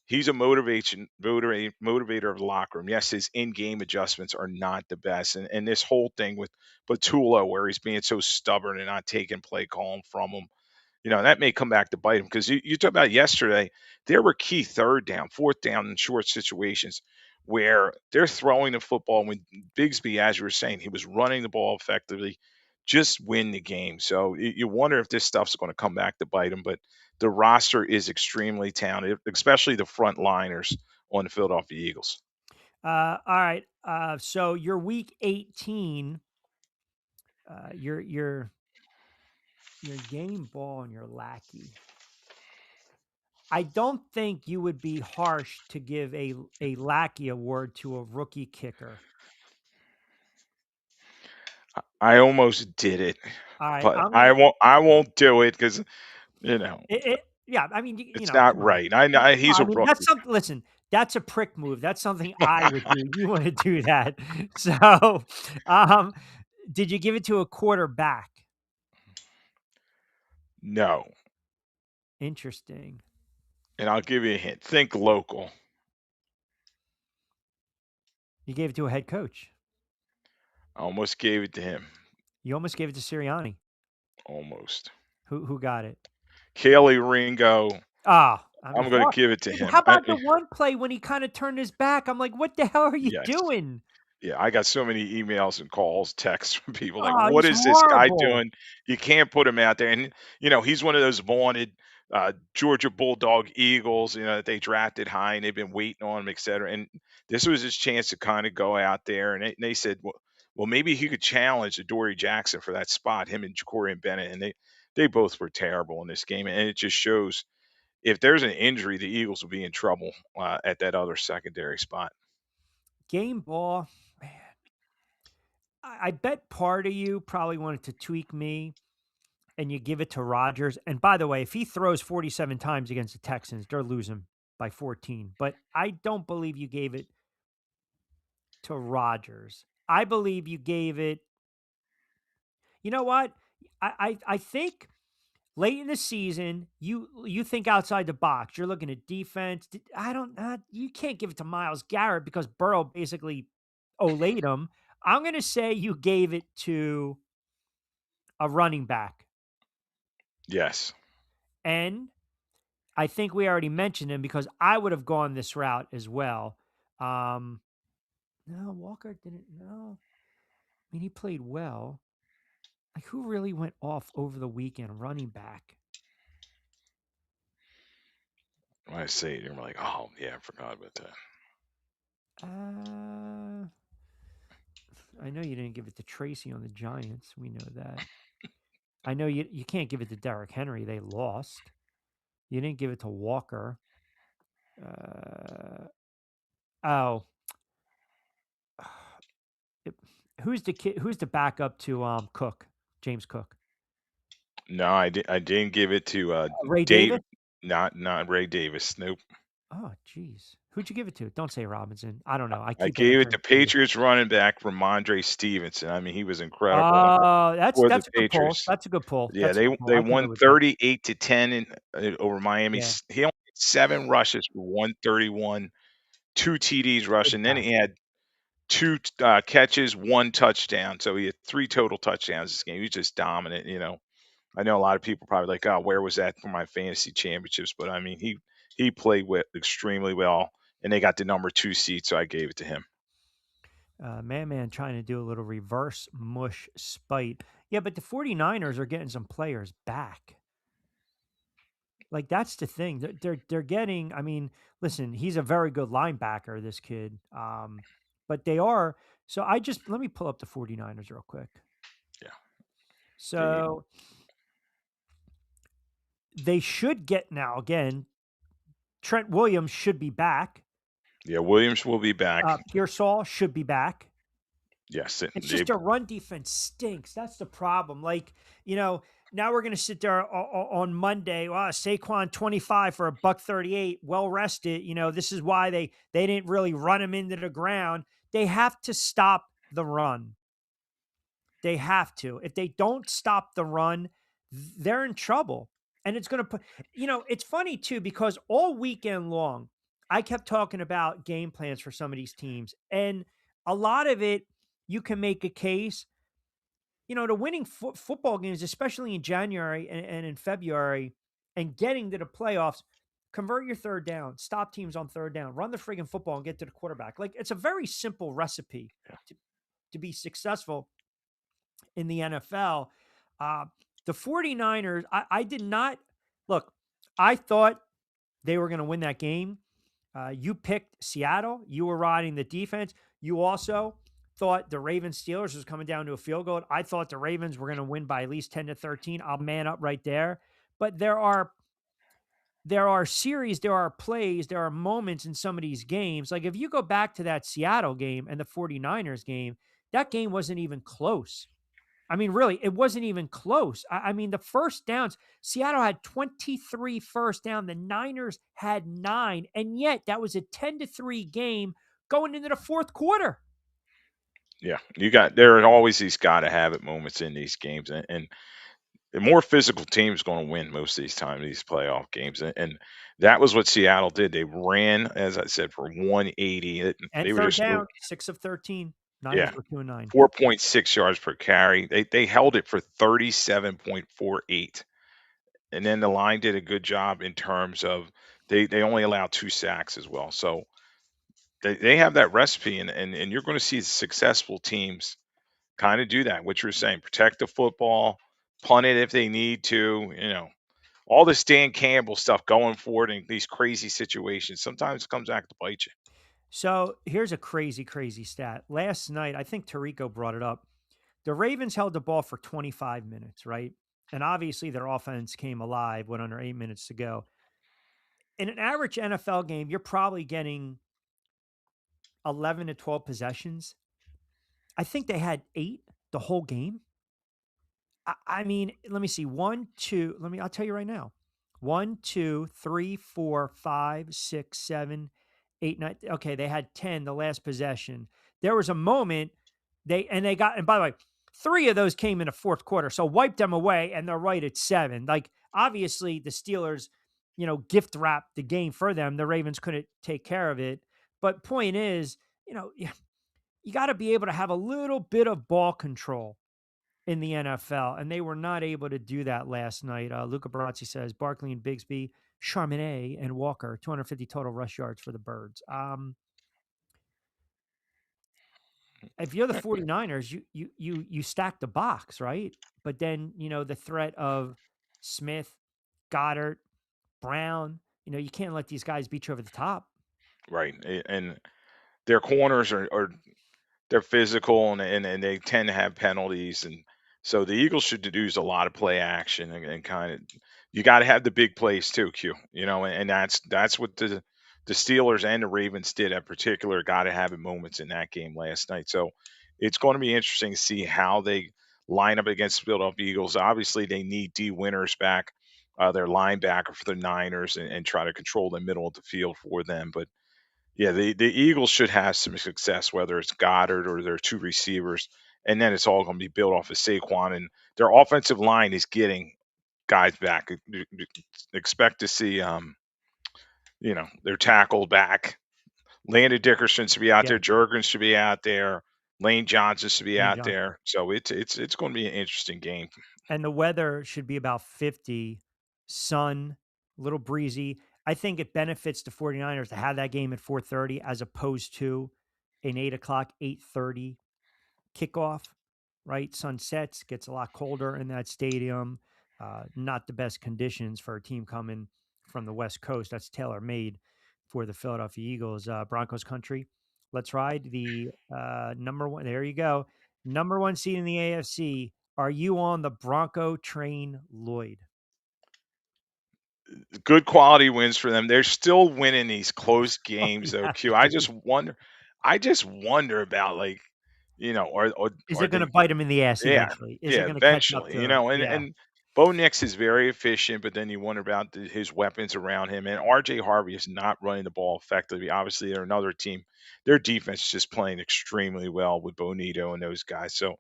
he's a motivator of the locker room. Yes, his in-game adjustments are not the best, and this whole thing with Batula, where he's being so stubborn and not taking play calling from him, that may come back to bite him because you talked about yesterday. There were key third down, fourth down, and short situations where they're throwing the football. When Bigsby, as you were saying, he was running the ball effectively, just win the game. So you wonder if this stuff's going to come back to bite him. But the roster is extremely talented, especially the front liners on the Philadelphia Eagles. All right. So your week 18, your game ball and your lackey. I don't think you would be harsh to give a lackey award to a rookie kicker. I almost did it, All right, but I'm I gonna. won't. I won't do it because you know Yeah, I mean, it's not come on. right. I know No, he's I a mean, that's rookie. something. Listen, that's a prick move. That's something I would do. You want to do that? So, um, did you give it to a quarterback? No. Interesting. And I'll give you a hint. Think local. You gave it to a head coach. I almost gave it to him. You almost gave it to Sirianni. Almost. Who got it? Kelly Ringo. Ah, I mean, I'm going to hard. give it to Dude, him. how about the one play when he kind of turned his back? I'm like, what the hell are you Yes. doing? Yeah, I got so many emails and calls, texts from people like, Oh, "What he's is this guy horrible. doing? You can't put him out there." And he's one of those vaunted Georgia Bulldog Eagles, that they drafted high and they've been waiting on him, et cetera. And this was his chance to kind of go out there. And they said, well, maybe he could challenge Adoree Jackson for that spot, him and Corey and Bennett. And they both were terrible in this game. And it just shows if there's an injury, the Eagles will be in trouble at that other secondary spot. Game ball, man. I bet part of you probably wanted to tweak me and you give it to Rodgers. And by the way, if he throws 47 times against the Texans, they're losing by 14. But I don't believe you gave it to Rodgers. I believe you gave it. You know what? I think late in the season, you think outside the box. You're looking at defense. I don't. You can't give it to Myles Garrett because Burrow basically olayed him. I'm going to say you gave it to a running back, Yes. and I think we already mentioned him because I would have gone this route as well. Um, no, Walker didn't. No, I mean he played well. Like who really went off over the weekend? Running back. When I say it, you're like, oh yeah, I forgot about that. Uh, I know you didn't give it to Tracy on the Giants. We know that. I know you can't give it to Derrick Henry. They lost. You didn't give it to Walker. Uh, oh, it- who's the kid? Who's the backup to Cook? James Cook. No, I didn't give it to Ray Dave. Davis. Not Ray Davis. Nope. Oh, geez. Who'd you give it to? Don't say Robinson. I don't know. I I keep gave it answering to for you. Patriots running back Ramondre Stevenson. I mean, he was incredible Oh, for the that's a good pull. Patriots. That's a good pull. Yeah, That's a they good pull. they I can won live with that. 38-10 over Miami. Yeah, He only had 7 rushes for 131, 2 TDs good rushing. Then guy. he had two catches, 1 touchdown. So he had 3 total touchdowns this game. He was just dominant. I know a lot of people probably like, oh, where was that for my fantasy championships? But I mean, he played extremely well, and they got the number 2 seed, so I gave it to him. Man trying to do a little reverse mush spite. Yeah, but the 49ers are getting some players back. Like that's the thing. They're getting, I mean, listen, he's a very good linebacker, this kid. But they are, so I just let me pull up the 49ers real quick. Yeah, they So they should get now again. Trent Williams should be back. yeah Williams will be back. Pearsall should be back. Yes, It's they just our run defense stinks. That's the problem. Like, now we're going to sit there on Monday. Wow, Saquon 25 for a buck 38, well rested. This is why they didn't really run him into the ground. They have to stop the run. They have to. If they don't stop the run, they're in trouble. And it's going to put, it's funny too, because all weekend long, I kept talking about game plans for some of these teams. And a lot of it, you can make a case, to winning football games, especially in January and in February, and getting to the playoffs. Convert your third down, stop teams on third down, run the friggin' football and get to the quarterback. Like, it's a very simple recipe Yeah. to be successful in the NFL. Uh, the 49ers, I did not look, I thought they were going to win that game. You picked Seattle. You were riding the defense. You also thought the Ravens Steelers was coming down to a field goal. I thought the Ravens were going to win by at least 10-13. I'll man up right there. But there are series, there are plays, there are moments in some of these games. Like, if you go back to that Seattle game and the 49ers game, that game wasn't even close. I mean, really, it wasn't even close. I mean, the first downs, Seattle had 23 first down. The Niners had 9. And yet that was a 10-3 game going into the fourth quarter. Yeah, there are always these gotta have it moments in these games, and the more physical team's going to win most of these times, these playoff games, and that was what Seattle did. They ran, as I said, for 180. And They were third just down, 6 of 13. Niners yeah, were 2 and 9. 4.6 yards per carry. They held it for 37.48, and then the line did a good job in terms of they only allowed 2 sacks as well. So they have that recipe, and you're going to see successful teams kind of do that. What you're saying, protect the football, punt it if they need to. All this Dan Campbell stuff going forward in these crazy situations sometimes comes back to bite you. So here's a crazy, crazy stat. Last night, I think Tarico brought it up. The Ravens held the ball for 25 minutes, right? And obviously their offense came alive when under 8 minutes to go. In an average NFL game, you're probably getting 11 to 12 possessions. I think they had 8 the whole game. I mean, let me see. I'll tell you right now. 1, 2, 3, 4, 5, 6, 7, 8, 9. Okay, they had 10 the last possession. There was a moment and by the way, 3 of those came in the fourth quarter. So wipe them away and they're right at 7. Like, obviously the Steelers, gift wrapped the game for them. The Ravens couldn't take care of it. But point is, you got to be able to have a little bit of ball control in the NFL, and they were not able to do that last night. Luca Barazzi says Barkley and Bigsby, Charbonnet and Walker, 250 total rush yards for the Birds. If you're the 49ers, you stack the box, right? But then, the threat of Smith, Goddard, Brown, you can't let these guys beat you over the top. Right. And their corners are they're physical, and they tend to have penalties, and so the Eagles should use a lot of play action, and kind of you got to have the big plays too, Q. And that's what the Steelers and the Ravens did at particular got to have it moments in that game last night. So it's going to be interesting to see how they line up against the Philadelphia Eagles. Obviously, they need D Winters back, their linebacker for the Niners, and try to control the middle of the field for them, but yeah, the Eagles should have some success, whether it's Goddard or their 2 receivers, and then it's all going to be built off of Saquon, and their offensive line is getting guys back. Expect to see, their tackle back. Landon Dickerson should be out Yeah, there. Jurgens should be out there. Lane Johnson should be Lane out Johnson. there. So it's going to be an interesting game. And the weather should be about 50, sun, a little breezy. I think it benefits the 49ers to have that game at 4:30 as opposed to an 8 o'clock, 8:30 kickoff, right? Sun sets, gets a lot colder in that stadium. Not the best conditions for a team coming from the West Coast. That's tailor made for the Philadelphia Eagles, Broncos country. Let's ride the number one. There you go. Number one seed in the AFC. Are you on the Bronco train, Lloyd? Good quality wins for them. They're still winning these close Oh, games though, yeah, Q. dude. I just wonder about, like, Is are it going to they bite him in the ass yeah, eventually? Is it yeah, going to catch up eventually, to him? and Yeah. Bo Nix is very efficient, but then you wonder about his weapons around him, and RJ Harvey is not running the ball effectively. Obviously, they're another team. Their defense is just playing extremely well with Bonito and those guys. So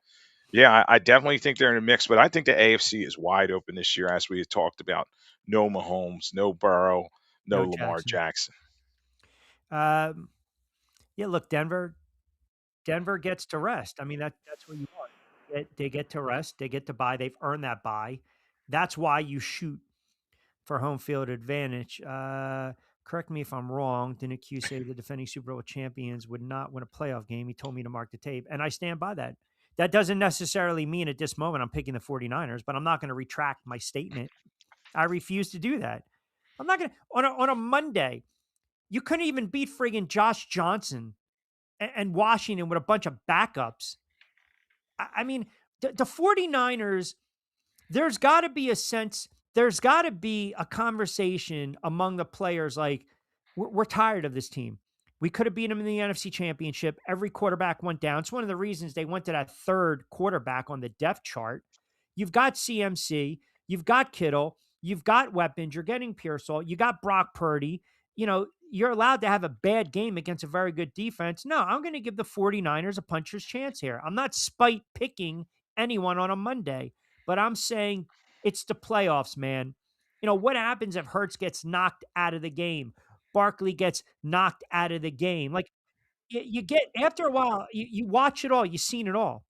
Yeah, I definitely think they're in a mix, but I think the AFC is wide open this year, as we had talked about. No Mahomes, no Burrow, no No Lamar Jackson. Jackson. Um, yeah, look, Denver gets to rest. I mean, that's what you want. They get to rest. They get to buy. They've earned that buy. That's why you shoot for home field advantage. Correct me if I'm wrong. Didn't Q say the defending Super Bowl champions would not win a playoff game? He told me to mark the tape, and I stand by that. That doesn't necessarily mean at this moment I'm picking the 49ers, but I'm not going to retract my statement. I refuse to do that. I'm not going to on a Monday. You couldn't even beat friggin' Josh Johnson and Washington with a bunch of backups. I mean, the 49ers, there's got to be a sense, there's got to be a conversation among the players like, we're tired of this team. We could have beat them in the NFC Championship. Every quarterback went down. It's one of the reasons they went to that third quarterback on the depth chart. You've got CMC, you've got Kittle, you've got weapons, you're getting Pearsall, you got Brock Purdy. You're allowed to have a bad game against a very good defense. No, I'm going to give the 49ers a puncher's chance here. I'm not spite picking anyone on a Monday, but I'm saying it's the playoffs, man. What happens if Hurts gets knocked out of the game? Barkley gets knocked out of the game. Like you get after a while, you watch it all, you've seen it all.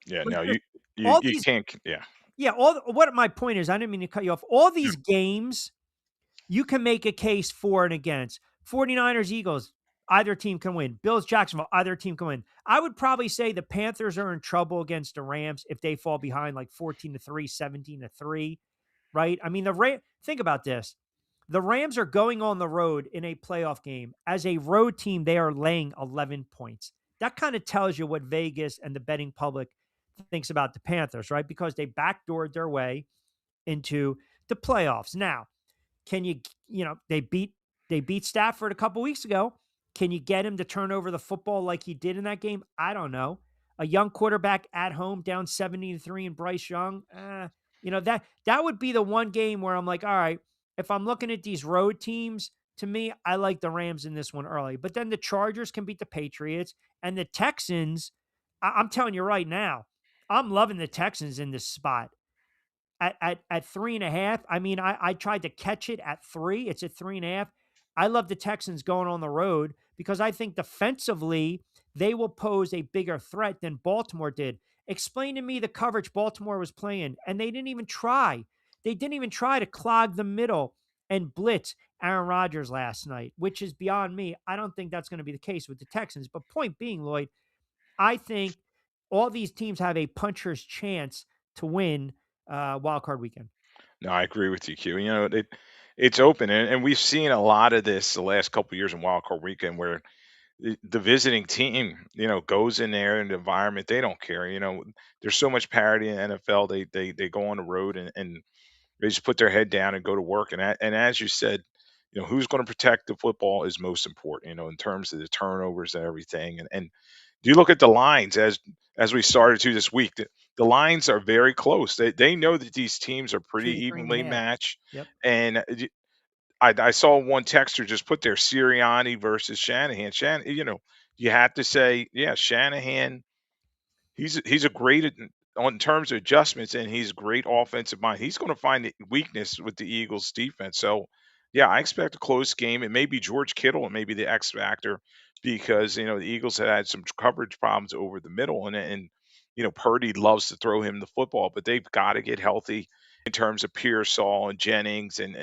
Yeah, Like no, there's you all you these, can't. Yeah, yeah, all what my point is, I didn't mean to cut you off. All yeah. these games, you can make a case for and against. 49ers, Eagles, either team can win. Bills, Jacksonville, either team can win. I would probably say the Panthers are in trouble against the Rams if they fall behind like 14-3, 17-3, right? I mean, think about this. The Rams are going on the road in a playoff game. As a road team, they are laying 11 points. That kind of tells you what Vegas and the betting public thinks about the Panthers, right? Because they backdoored their way into the playoffs. Now, can they beat Stafford a couple weeks ago. Can you get him to turn over the football like he did in that game? I don't know. A young quarterback at home down 70-3 and Bryce Young. That would be the one game where I'm like, all right, if I'm looking at these road teams, to me, I like the Rams in this one early. But then the Chargers can beat the Patriots and the Texans. I'm telling you right now, I'm loving the Texans in this spot at 3.5. I mean, I tried to catch it at 3. It's at 3.5. I love the Texans going on the road because I think defensively they will pose a bigger threat than Baltimore did. Explain to me the coverage Baltimore was playing, and they didn't even try. They didn't even try to clog the middle and blitz Aaron Rodgers last night, which is beyond me. I don't think that's going to be the case with the Texans. But point being, Lloyd, I think all these teams have a puncher's chance to win wild card weekend. No, I agree with you, Q. It's open, and we've seen a lot of this the last couple of years in Wild Card Weekend, where the visiting team, goes in there in the environment. They don't care. There's so much parity in the NFL. They go on the road and they just put their head down and go to work. And as you said, who's going to protect the football is most important. In terms of the turnovers and everything. And do you look at the lines as we started to this week? The lines are very close. They know that these teams are 2 to pretty three and a evenly half. matched. Yep. And I saw one texter just put there Sirianni versus Shanahan. You have to say, yeah, Shanahan. He's a great on terms of adjustments, and he's a great offensive mind. He's going to find the weakness with the Eagles' defense. So, yeah, I expect a close game. It may be George Kittle, and maybe the X factor, because the Eagles had some coverage problems over the middle, and Purdy loves to throw him the football, but they've got to get healthy in terms of Pearsall and Jennings, and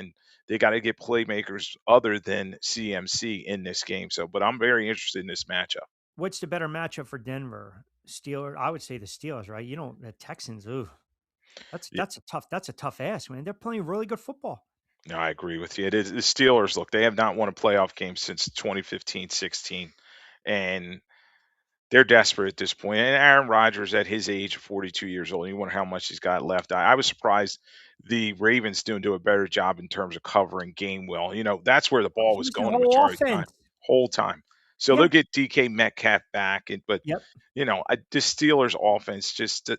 they got to get playmakers other than CMC in this game. So, but I'm very interested in this matchup. What's the better matchup for Denver? Steelers. I would say the Steelers, right? The Texans. Ooh, that's a tough ask, man. They're playing really good football. No, I agree with you. It is the Steelers. Look, they have not won a playoff game since 2015-16, and they're desperate at this point. And Aaron Rodgers, at his age, 42 years old, you wonder how much he's got left. I was surprised the Ravens didn't do a better job in terms of covering game well. That's where the ball was He's the going the whole majority of the time, offense. whole time. So Yeah. they'll get DK Metcalf back, but Yep. the Steelers offense just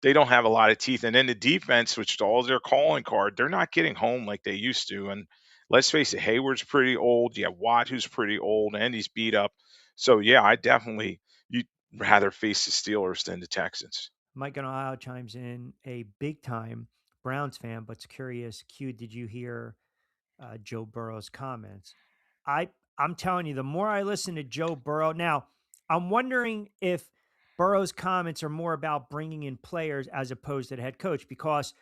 they don't have a lot of teeth. And then the defense, which is all their calling card, they're not getting home like they used to. And let's face it, Hayward's pretty old. You have Watt, who's pretty old, and he's beat up. So yeah, I definitely you'd rather face the Steelers than the Texans. Mike in Ohio chimes in, a big time Browns fan, but's curious. Q, did you hear Joe Burrow's comments? I I'm telling you, the more I listen to Joe Burrow, now I'm wondering if Burrow's comments are more about bringing in players as opposed to the head coach, because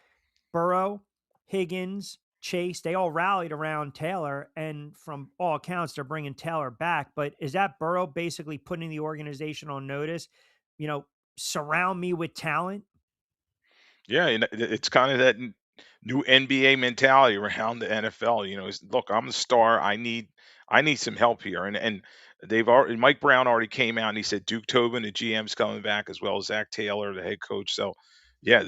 Burrow, Higgins, Chase, they all rallied around Taylor, and from all accounts, they're bringing Taylor back. But is that Burrow basically putting the organization on notice? You know, surround me with talent. Yeah, and it's kind of that new NBA mentality around the NFL. Look, I'm the star. I need some help here, and they've already Mike Brown already came out and he said Duke Tobin, the GM's coming back, as well as Zach Taylor, the head coach. So, yeah,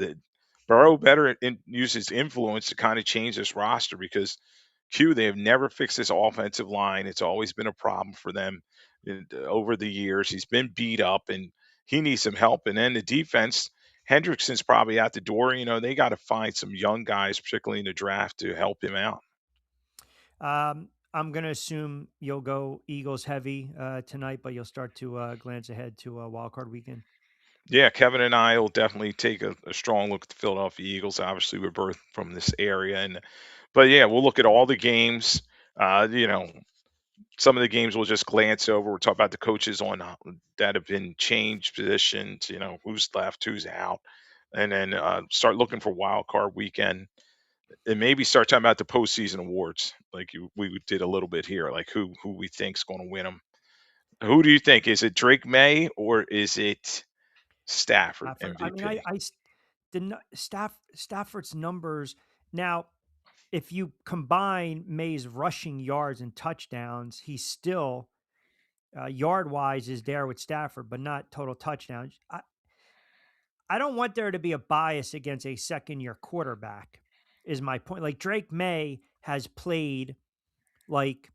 Burrow better use his influence to kind of change this roster because they have never fixed this offensive line. It's always been a problem for them over the years. He's been beat up and he needs some help. And then the defense, Hendrickson's probably out the door. They got to find some young guys, particularly in the draft, to help him out. I'm going to assume you'll go Eagles heavy tonight, but you'll start to glance ahead to wild card weekend. Yeah, Kevin and I will definitely take a strong look at the Philadelphia Eagles. Obviously, we're both from this area, but yeah, we'll look at all the games. Uh, you know, some of the games we'll just glance over. We'll talk about the coaches on that have been changed positions. Who's left, who's out, and then start looking for wild card weekend, and maybe start talking about the postseason awards, like we did a little bit here, like who we think's going to win them. Who do you think? Is it Drake May or is it Stafford I mean, MVP? Stafford's numbers now. If you combine May's rushing yards and touchdowns, he's still yard wise is there with Stafford, but not total touchdowns. I don't want there to be a bias against a second year quarterback, is my point. Like Drake May has played like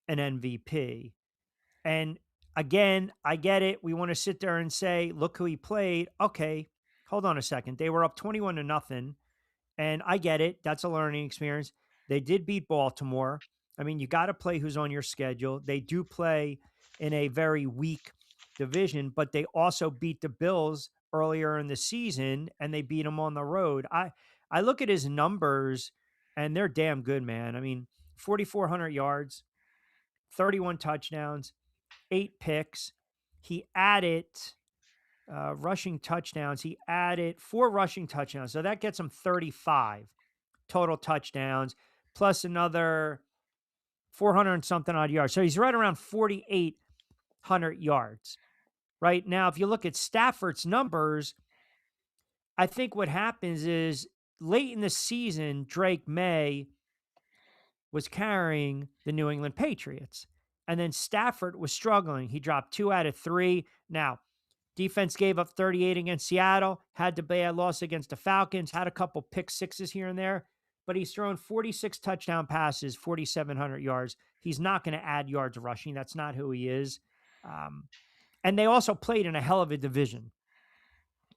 an MVP. And again, I get it. We want to sit there and say, look who he played. Okay, hold on a second. They were up 21 to nothing. And I get it. That's a learning experience. They did beat Baltimore. I mean, you got to play who's on your schedule. They do play in a very weak division, but they also beat the Bills earlier in the season and they beat them on the road. I look at his numbers and they're damn good, man. I mean, 4,400 yards, 31 touchdowns, 8 picks. He added rushing touchdowns. He added 4 rushing touchdowns. So that gets him 35 total touchdowns, plus another 400 and something odd yards. So he's right around 4,800 yards. Right now, if you look at Stafford's numbers, I think what happens is late in the season, Drake May was carrying the New England Patriots. And then Stafford was struggling. He dropped 2 out of 3. Now, defense gave up 38 against Seattle, had the bad loss against the Falcons, had a couple pick sixes here and there, but he's thrown 46 touchdown passes, 4,700 yards. He's not going to add yards rushing. That's not who he is. And they also played in a hell of a division.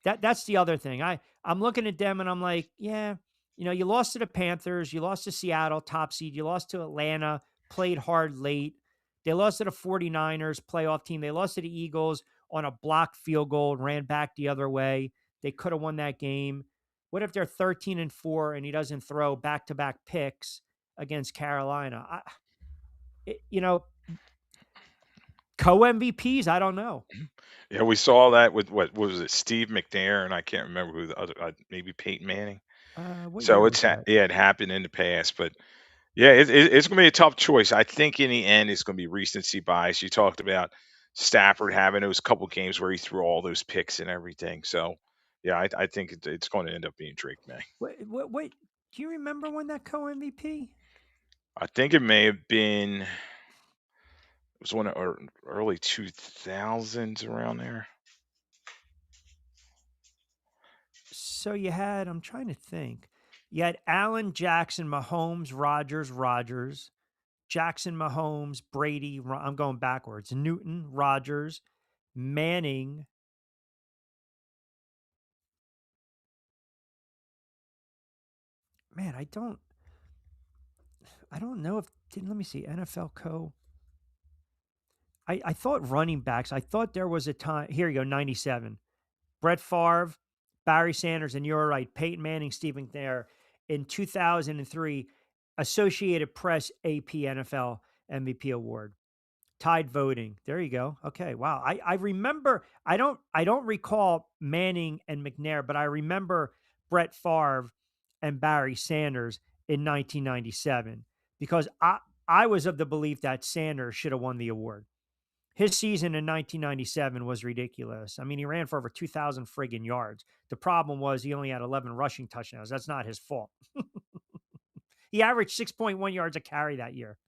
That's the other thing. I'm looking at them and I'm like, yeah, you lost to the Panthers, you lost to Seattle, top seed, you lost to Atlanta, played hard late. They lost to the 49ers, playoff team. They lost to the Eagles on a blocked field goal, ran back the other way. They could have won that game. What if they're 13-4 and he doesn't throw back-to-back picks against Carolina? It, you know, co-MVPs, I don't know. Yeah, we saw that with what was it, Steve McNair, and I can't remember who the other, maybe Peyton Manning. What year So was that? yeah, it happened in the past, but yeah, it's going to be a tough choice. I think in the end, it's going to be recency bias. You talked about Stafford having those couple games where he threw all those picks and everything. So yeah, I think it's going to end up being Drake May. What do you remember when that co-MVP? I think it may have been, it was one of early 2000s around there. So you had, I'm trying to think. You had Allen, Jackson, Mahomes, Rodgers, Jackson, Mahomes, Brady. I'm going backwards. Newton, Rodgers, Manning. Man, I don't know if, let me see, NFL co. I thought running backs, I thought there was a time, here you go, 97. Brett Favre, Barry Sanders, and you're right, Peyton Manning, Stephen Thayer in 2003, Associated Press AP NFL MVP award. Tied voting. There you go. Okay. Wow. I remember I don't recall Manning and McNair, but I remember Brett Favre and Barry Sanders in 1997 because I was of the belief that Sanders should have won the award. His season in 1997 was ridiculous. I mean, he ran for over 2,000 friggin' yards. The problem was he only had 11 rushing touchdowns. That's not his fault. He averaged 6.1 yards a carry that year.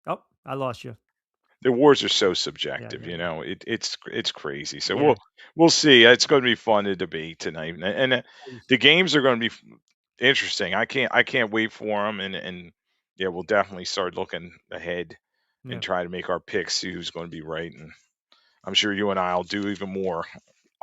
Oh, I lost you. The wars are so Yeah, subjective, yeah, yeah. it's crazy. So Yeah. we'll see. It's going to be fun to debate tonight, and Always. the games are going to be interesting. I can't wait for them, and yeah, we'll definitely start looking ahead and Yeah. try to make our picks, see who's going to be right, and I'm sure you and I'll do even more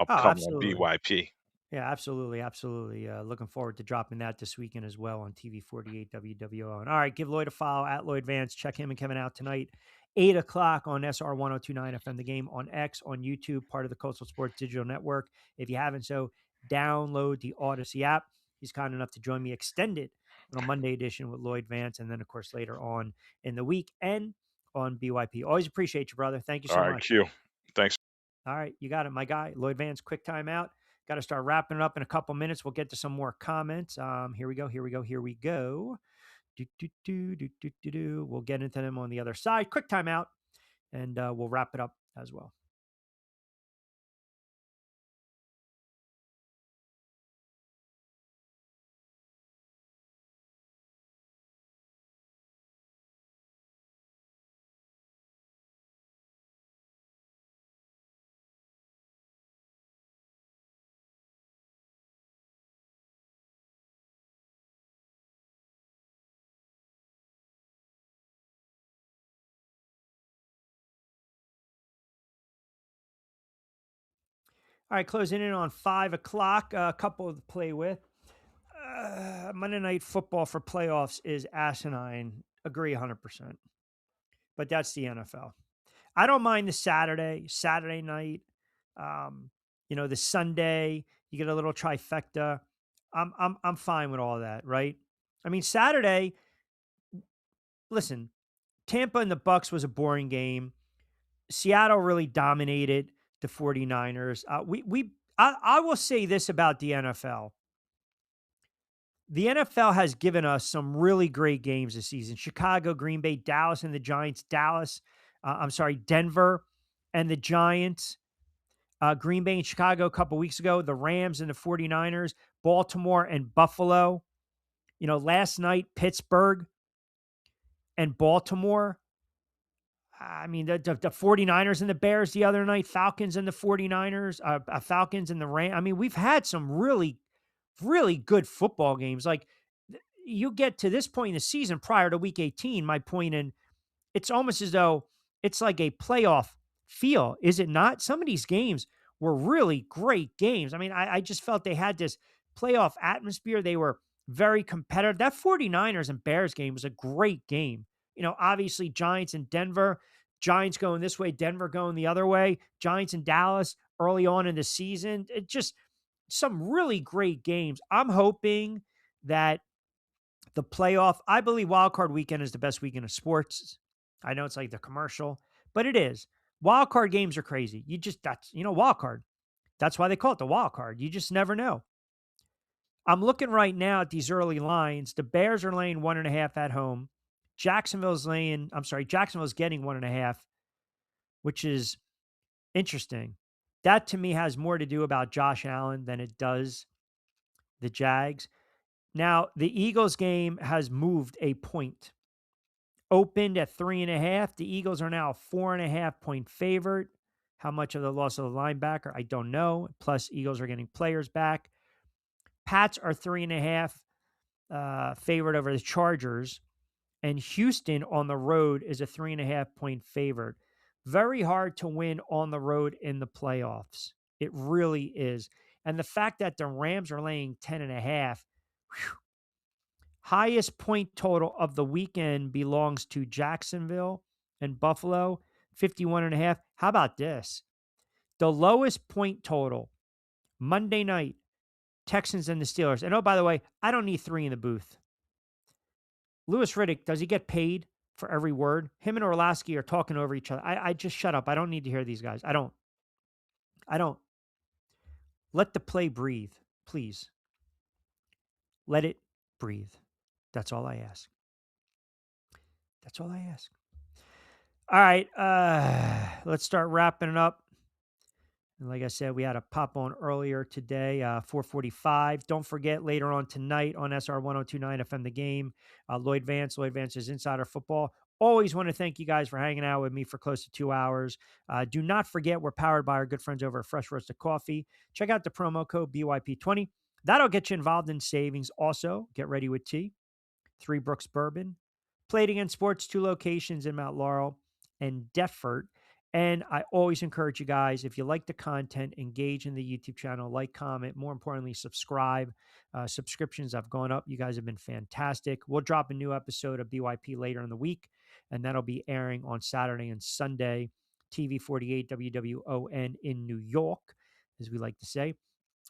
Oh, upcoming on absolutely. BYP. Yeah, absolutely, absolutely. Looking forward to dropping that this weekend as well on TV 48 WWO. And all right, give Lloyd a follow at Lloyd Vance. Check him and Kevin out tonight, 8 o'clock on SR 1029 FM, the game on X, on YouTube, part of the Coastal Sports Digital Network. If you haven't so, download the Odyssey app. He's kind enough to join me extended on a Monday edition with Lloyd Vance, and then, of course, later on in the week and on BYP. Always appreciate you, brother. Thank you All so right, much. Q. Thanks. All right, you got it, my guy. Lloyd Vance, quick time out. Got to start wrapping it up in a couple minutes. We'll get to some more comments. Here we go. Here we go. Here we go. Do, do, do, do, do, do, do. We'll get into them on the other side. Quick time out, and we'll wrap it up as well. All right, closing in on 5 o'clock. A couple to play with. Monday Night Football for playoffs is asinine. Agree 100%. But that's the NFL. I don't mind the Saturday night, um, the Sunday, you get a little trifecta. I'm fine with all that, right? I mean, Saturday, listen, Tampa and the Bucks was a boring game. Seattle really dominated the 49ers. I will say this about the NFL. The NFL has given us some really great games this season. Chicago, Green Bay, Dallas and the Giants, Denver and the Giants. Green Bay and Chicago a couple weeks ago, the Rams and the 49ers, Baltimore and Buffalo. Last night, Pittsburgh and Baltimore. I mean, the 49ers and the Bears the other night, Falcons and the 49ers, Falcons and the Rams. I mean, we've had some really, really good football games. Like, you get to this point in the season prior to week 18, my point in it's almost as though it's like a playoff feel, is it not? Some of these games were really great games. I mean, I just felt they had this playoff atmosphere. They were very competitive. That 49ers and Bears game was a great game. Obviously, Giants and Denver, Giants going this way, Denver going the other way, Giants and Dallas early on in the season. It just some really great games. I'm hoping that the playoff, I believe wild card weekend is the best weekend of sports. I know it's like the commercial, but it is. Wild card games are crazy. Wild card. That's why they call it the wild card. You just never know. I'm looking right now at these early lines. The Bears are laying 1.5 at home. Jacksonville's getting 1.5, which is interesting. That to me has more to do about Josh Allen than it does the Jags. Now, the Eagles game has moved a point. Opened at 3.5. The Eagles are now a 4.5 point favorite. How much of the loss of the linebacker? I don't know. Plus, Eagles are getting players back. Pats are 3.5 favorite over the Chargers. And Houston on the road is a 3.5 point favorite. Very hard to win on the road in the playoffs. It really is. And the fact that the Rams are laying 10.5, highest point total of the weekend belongs to Jacksonville and Buffalo, 51.5. How about this? The lowest point total Monday night, Texans and the Steelers. And oh, by the way, I don't need 3 in the booth. Louis Riddick, does he get paid for every word? Him and Orlowski are talking over each other. I just shut up. I don't need to hear these guys. I don't. I don't. Let the play breathe, please. Let it breathe. That's all I ask. That's all I ask. All right, let's start wrapping it up. And like I said, we had a pop on earlier today, 4:45. Don't forget later on tonight on SR 1029 FM The Game, Lloyd Vance's Insider Football. Always want to thank you guys for hanging out with me for close to 2 hours. Do not forget we're powered by our good friends over at Fresh Roasted Coffee. Check out the promo code BYP20. That'll get you involved in savings. Also, get ready with tea. Three Brooks Bourbon. Played Against Sports, 2 locations in Mount Laurel and Deptford. And I always encourage you guys, if you like the content, engage in the YouTube channel, like, comment, more importantly, subscribe. Subscriptions have gone up. You guys have been fantastic. We'll drop a new episode of BYP later in the week, and that'll be airing on Saturday and Sunday, TV 48 WWON in New York, as we like to say.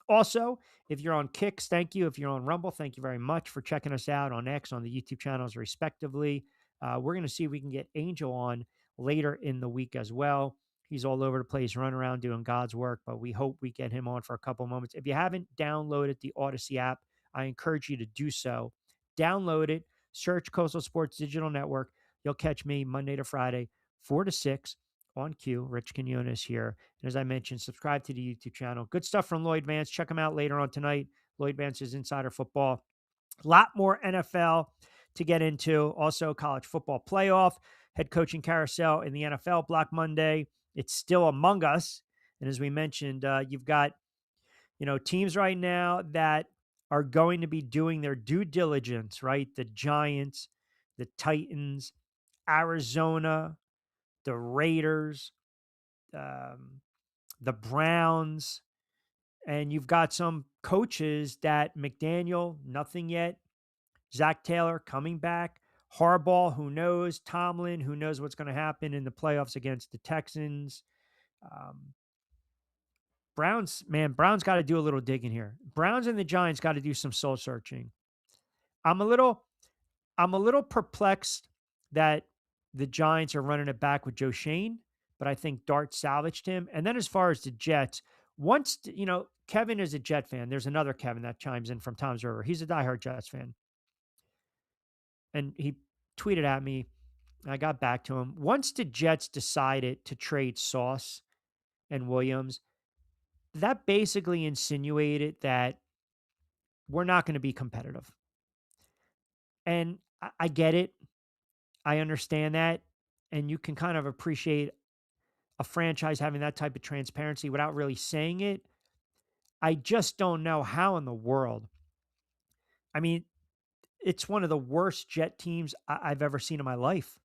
Also, if you're on Kicks, thank you. If you're on Rumble, thank you very much for checking us out on X, on the YouTube channels, respectively. We're going to see if we can get Angel on later in the week as well. He's all over the place, running around doing God's work, but we hope we get him on for a couple moments. If you haven't downloaded the AUDACY app, I encourage you to do so. Download it, search Coastal Sports Digital Network. You'll catch me Monday to Friday, 4 to 6 on cue. Rich Quinones here. And as I mentioned, subscribe to the YouTube channel. Good stuff from Lloyd Vance. Check him out later on tonight. Lloyd Vance's Insider Football. A lot more NFL to get into. Also, college football playoff, head coaching carousel in the NFL, Black Monday. It's still among us. And as we mentioned, you've got, teams right now that are going to be doing their due diligence, right? The Giants, the Titans, Arizona, the Raiders, the Browns, and you've got some coaches that McDaniel, nothing yet. Zach Taylor coming back. Harbaugh, who knows? Tomlin, who knows what's going to happen in the playoffs against the Texans. Browns got to do a little digging here. Browns and the Giants got to do some soul searching. I'm a little perplexed that the Giants are running it back with Joe Shane, but I think Dart salvaged him. And then as far as the Jets, Kevin is a Jet fan. There's another Kevin that chimes in from Tom's River. He's a diehard Jets fan. And he tweeted at me. I got back to him. Once the Jets decided to trade Sauce and Williams, that basically insinuated that we're not going to be competitive. And I get it. I understand that. And you can kind of appreciate a franchise having that type of transparency without really saying it. I just don't know how in the world. I mean, it's one of the worst Jet teams I've ever seen in my life.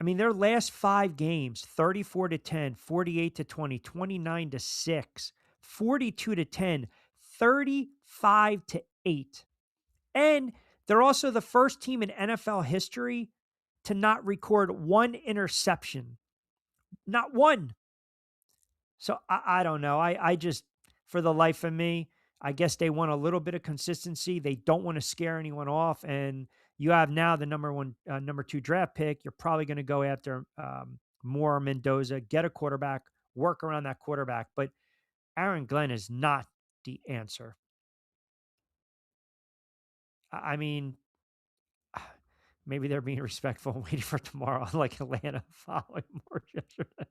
I mean, their last 5 games, 34-10, 48-20, 29-6, 42-10, 35-8. And they're also the first team in NFL history to not record 1 interception. Not 1. So I don't know. I just, for the life of me, I guess they want a little bit of consistency. They don't want to scare anyone off. And you have now the number 2 draft pick. You're probably going to go after Moore, Mendoza, get a quarterback, work around that quarterback. But Aaron Glenn is not the answer. I mean, maybe they're being respectful and waiting for tomorrow, like Atlanta following more yesterday.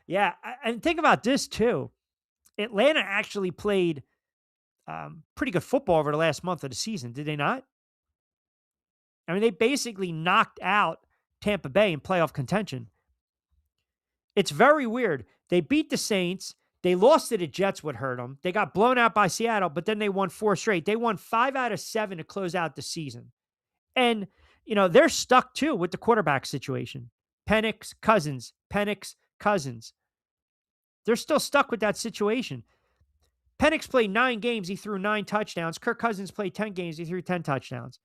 Yeah, and think about this too. Atlanta actually played pretty good football over the last month of the season, did they not? I mean, they basically knocked out Tampa Bay in playoff contention. It's very weird. They beat the Saints. They lost to the Jets, what hurt them. They got blown out by Seattle, but then they won 4 straight. They won 5 out of 7 to close out the season. And, they're stuck too with the quarterback situation. Penix, Cousins. They're still stuck with that situation. Penix played 9 games. He threw 9 touchdowns. Kirk Cousins played 10 games. He threw 10 touchdowns.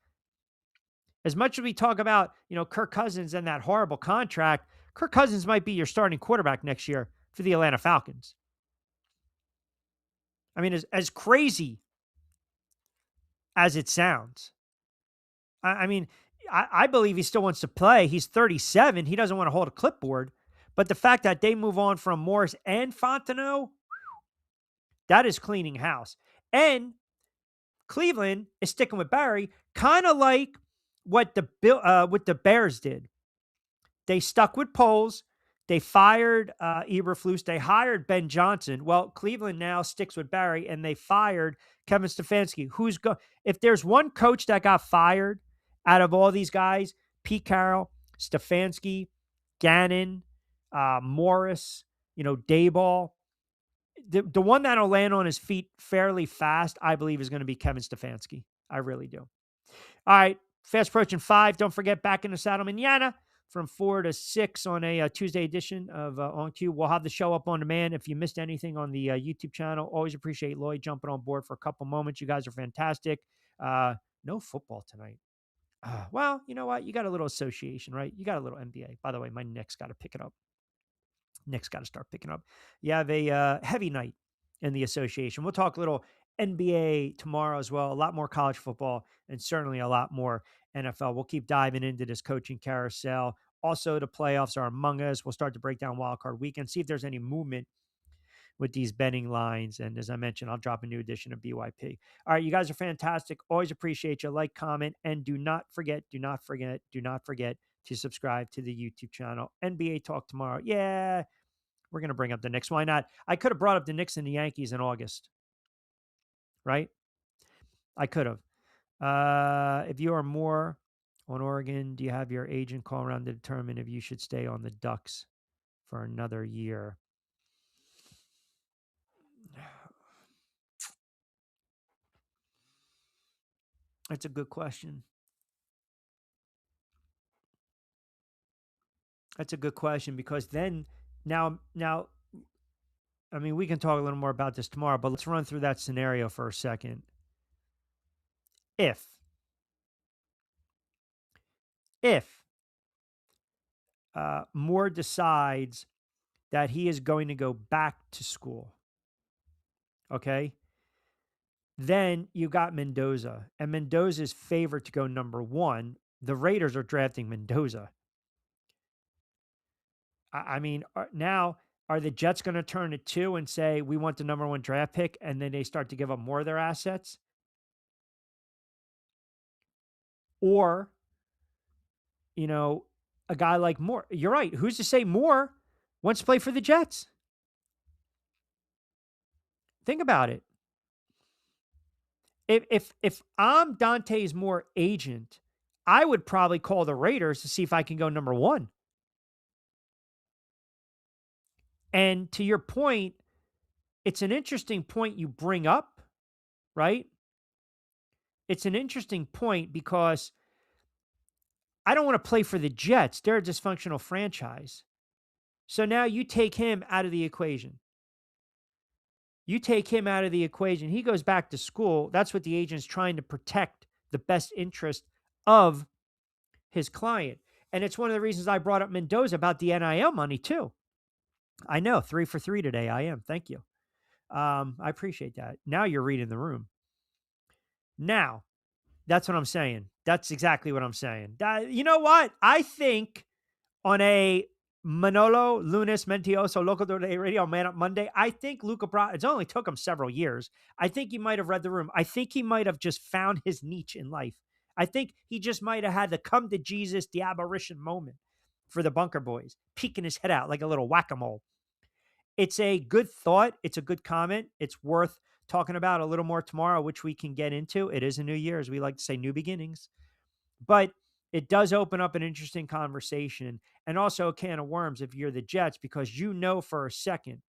As much as we talk about, Kirk Cousins and that horrible contract, Kirk Cousins might be your starting quarterback next year for the Atlanta Falcons. I mean, as crazy as it sounds, I mean, I believe he still wants to play. He's 37. He doesn't want to hold a clipboard. But the fact that they move on from Morris and Fontenot, that is cleaning house. And Cleveland is sticking with Barry, kind of like what the Bears did. They stuck with Poles. They fired Eberflus. They hired Ben Johnson. Well, Cleveland now sticks with Barry, and they fired Kevin Stefanski. If there's one coach that got fired out of all these guys, Pete Carroll, Stefanski, Gannon, Morris, Dayball, the one that'll land on his feet fairly fast, I believe, is going to be Kevin Stefanski. I really do. All right, fast approaching 5. Don't forget, back in the saddle manana from 4 to 6 on a Tuesday edition of On Cue. We'll have the show up on demand. If you missed anything on the YouTube channel, always appreciate Lloyd jumping on board for a couple moments. You guys are fantastic. No football tonight. Well, you know what? You got a little association, right? You got a little NBA. By the way, my Knicks got to pick it up. Knicks got to start picking up. You have a heavy night in the association. We'll talk a little NBA tomorrow as well. A lot more college football and certainly a lot more NFL. We'll keep diving into this coaching carousel. Also, the playoffs are among us. We'll start to break down wildcard weekend, see if there's any movement with these betting lines. And as I mentioned, I'll drop a new edition of BYP. All right, you guys are fantastic. Always appreciate you. Like, comment, and do not forget to subscribe to the YouTube channel. NBA Talk tomorrow. Yeah, we're going to bring up the Knicks. Why not? I could have brought up the Knicks and the Yankees in August, right? I could have. If you are more on Oregon, do you have your agent call around to determine if you should stay on the Ducks for another year? That's a good question. That's a good question because then now, I mean, we can talk a little more about this tomorrow, but let's run through that scenario for a second. If Moore decides that he is going to go back to school, okay, then you got Mendoza, and Mendoza is favored to go number 1. The Raiders are drafting Mendoza. I mean, now are the Jets going to turn to 2 and say, we want the number 1 draft pick, and then they start to give up more of their assets? Or, a guy like Moore. You're right. Who's to say Moore wants to play for the Jets? Think about it. If I'm Dante's Moore agent, I would probably call the Raiders to see if I can go number 1. And to your point, it's an interesting point you bring up, right? It's an interesting point because I don't want to play for the Jets. They're a dysfunctional franchise. So now you take him out of the equation. You take him out of the equation. He goes back to school. That's what the agent's trying to protect the best interest of his client. And it's one of the reasons I brought up Mendoza about the NIL money too. I know, 3 for 3 today. I am. Thank you. I appreciate that. Now you're reading the room. Now, that's what I'm saying. That's exactly what I'm saying. You know what? I think on a Manolo Lunes Mentioso Local Day Radio Man Up Monday, I think Luca Brasi, it's only took him several years. I think he might have read the room. I think he might have just found his niche in life. I think he just might have had the come to Jesus, the apparition moment for the Bunker Boys, peeking his head out like a little whack-a-mole. It's a good thought. It's a good comment. It's worth talking about a little more tomorrow, which we can get into. It is a new year, as we like to say, new beginnings. But it does open up an interesting conversation and also a can of worms if you're the Jets, because for a second,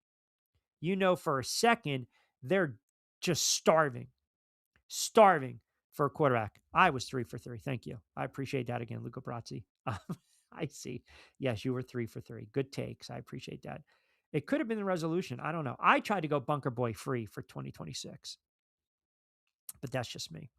they're just starving for a quarterback. I was 3 for 3. Thank you. I appreciate that again, Luca Brasi. I see. Yes, you were 3 for 3. Good takes. I appreciate that. It could have been the resolution. I don't know. I tried to go Bunker Boy free for 2026, but that's just me.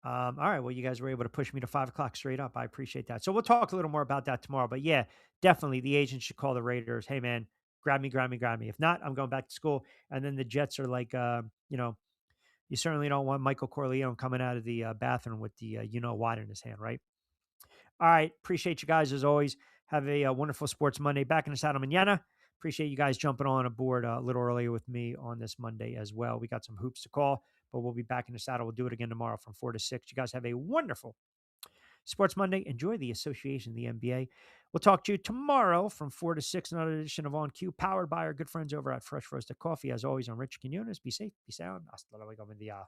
All right. Well, you guys were able to push me to 5 o'clock straight up. I appreciate that. So we'll talk a little more about that tomorrow. But yeah, definitely the agents should call the Raiders. Hey, man, grab me, grab me, grab me. If not, I'm going back to school. And then the Jets are like, you certainly don't want Michael Corleone coming out of the bathroom with the what in his hand, right? All right. Appreciate you guys as always. Have a wonderful Sports Monday. Back in the saddle manana. Appreciate you guys jumping on aboard a little earlier with me on this Monday as well. We got some hoops to call, but we'll be back in the saddle. We'll do it again tomorrow from 4 to 6. You guys have a wonderful Sports Monday. Enjoy the association, the NBA. We'll talk to you tomorrow from 4 to 6. Another edition of On Cue, powered by our good friends over at Fresh Roasted Coffee. As always, I'm Rich Quinones. Be safe, be sound. Hasta luego, buen día.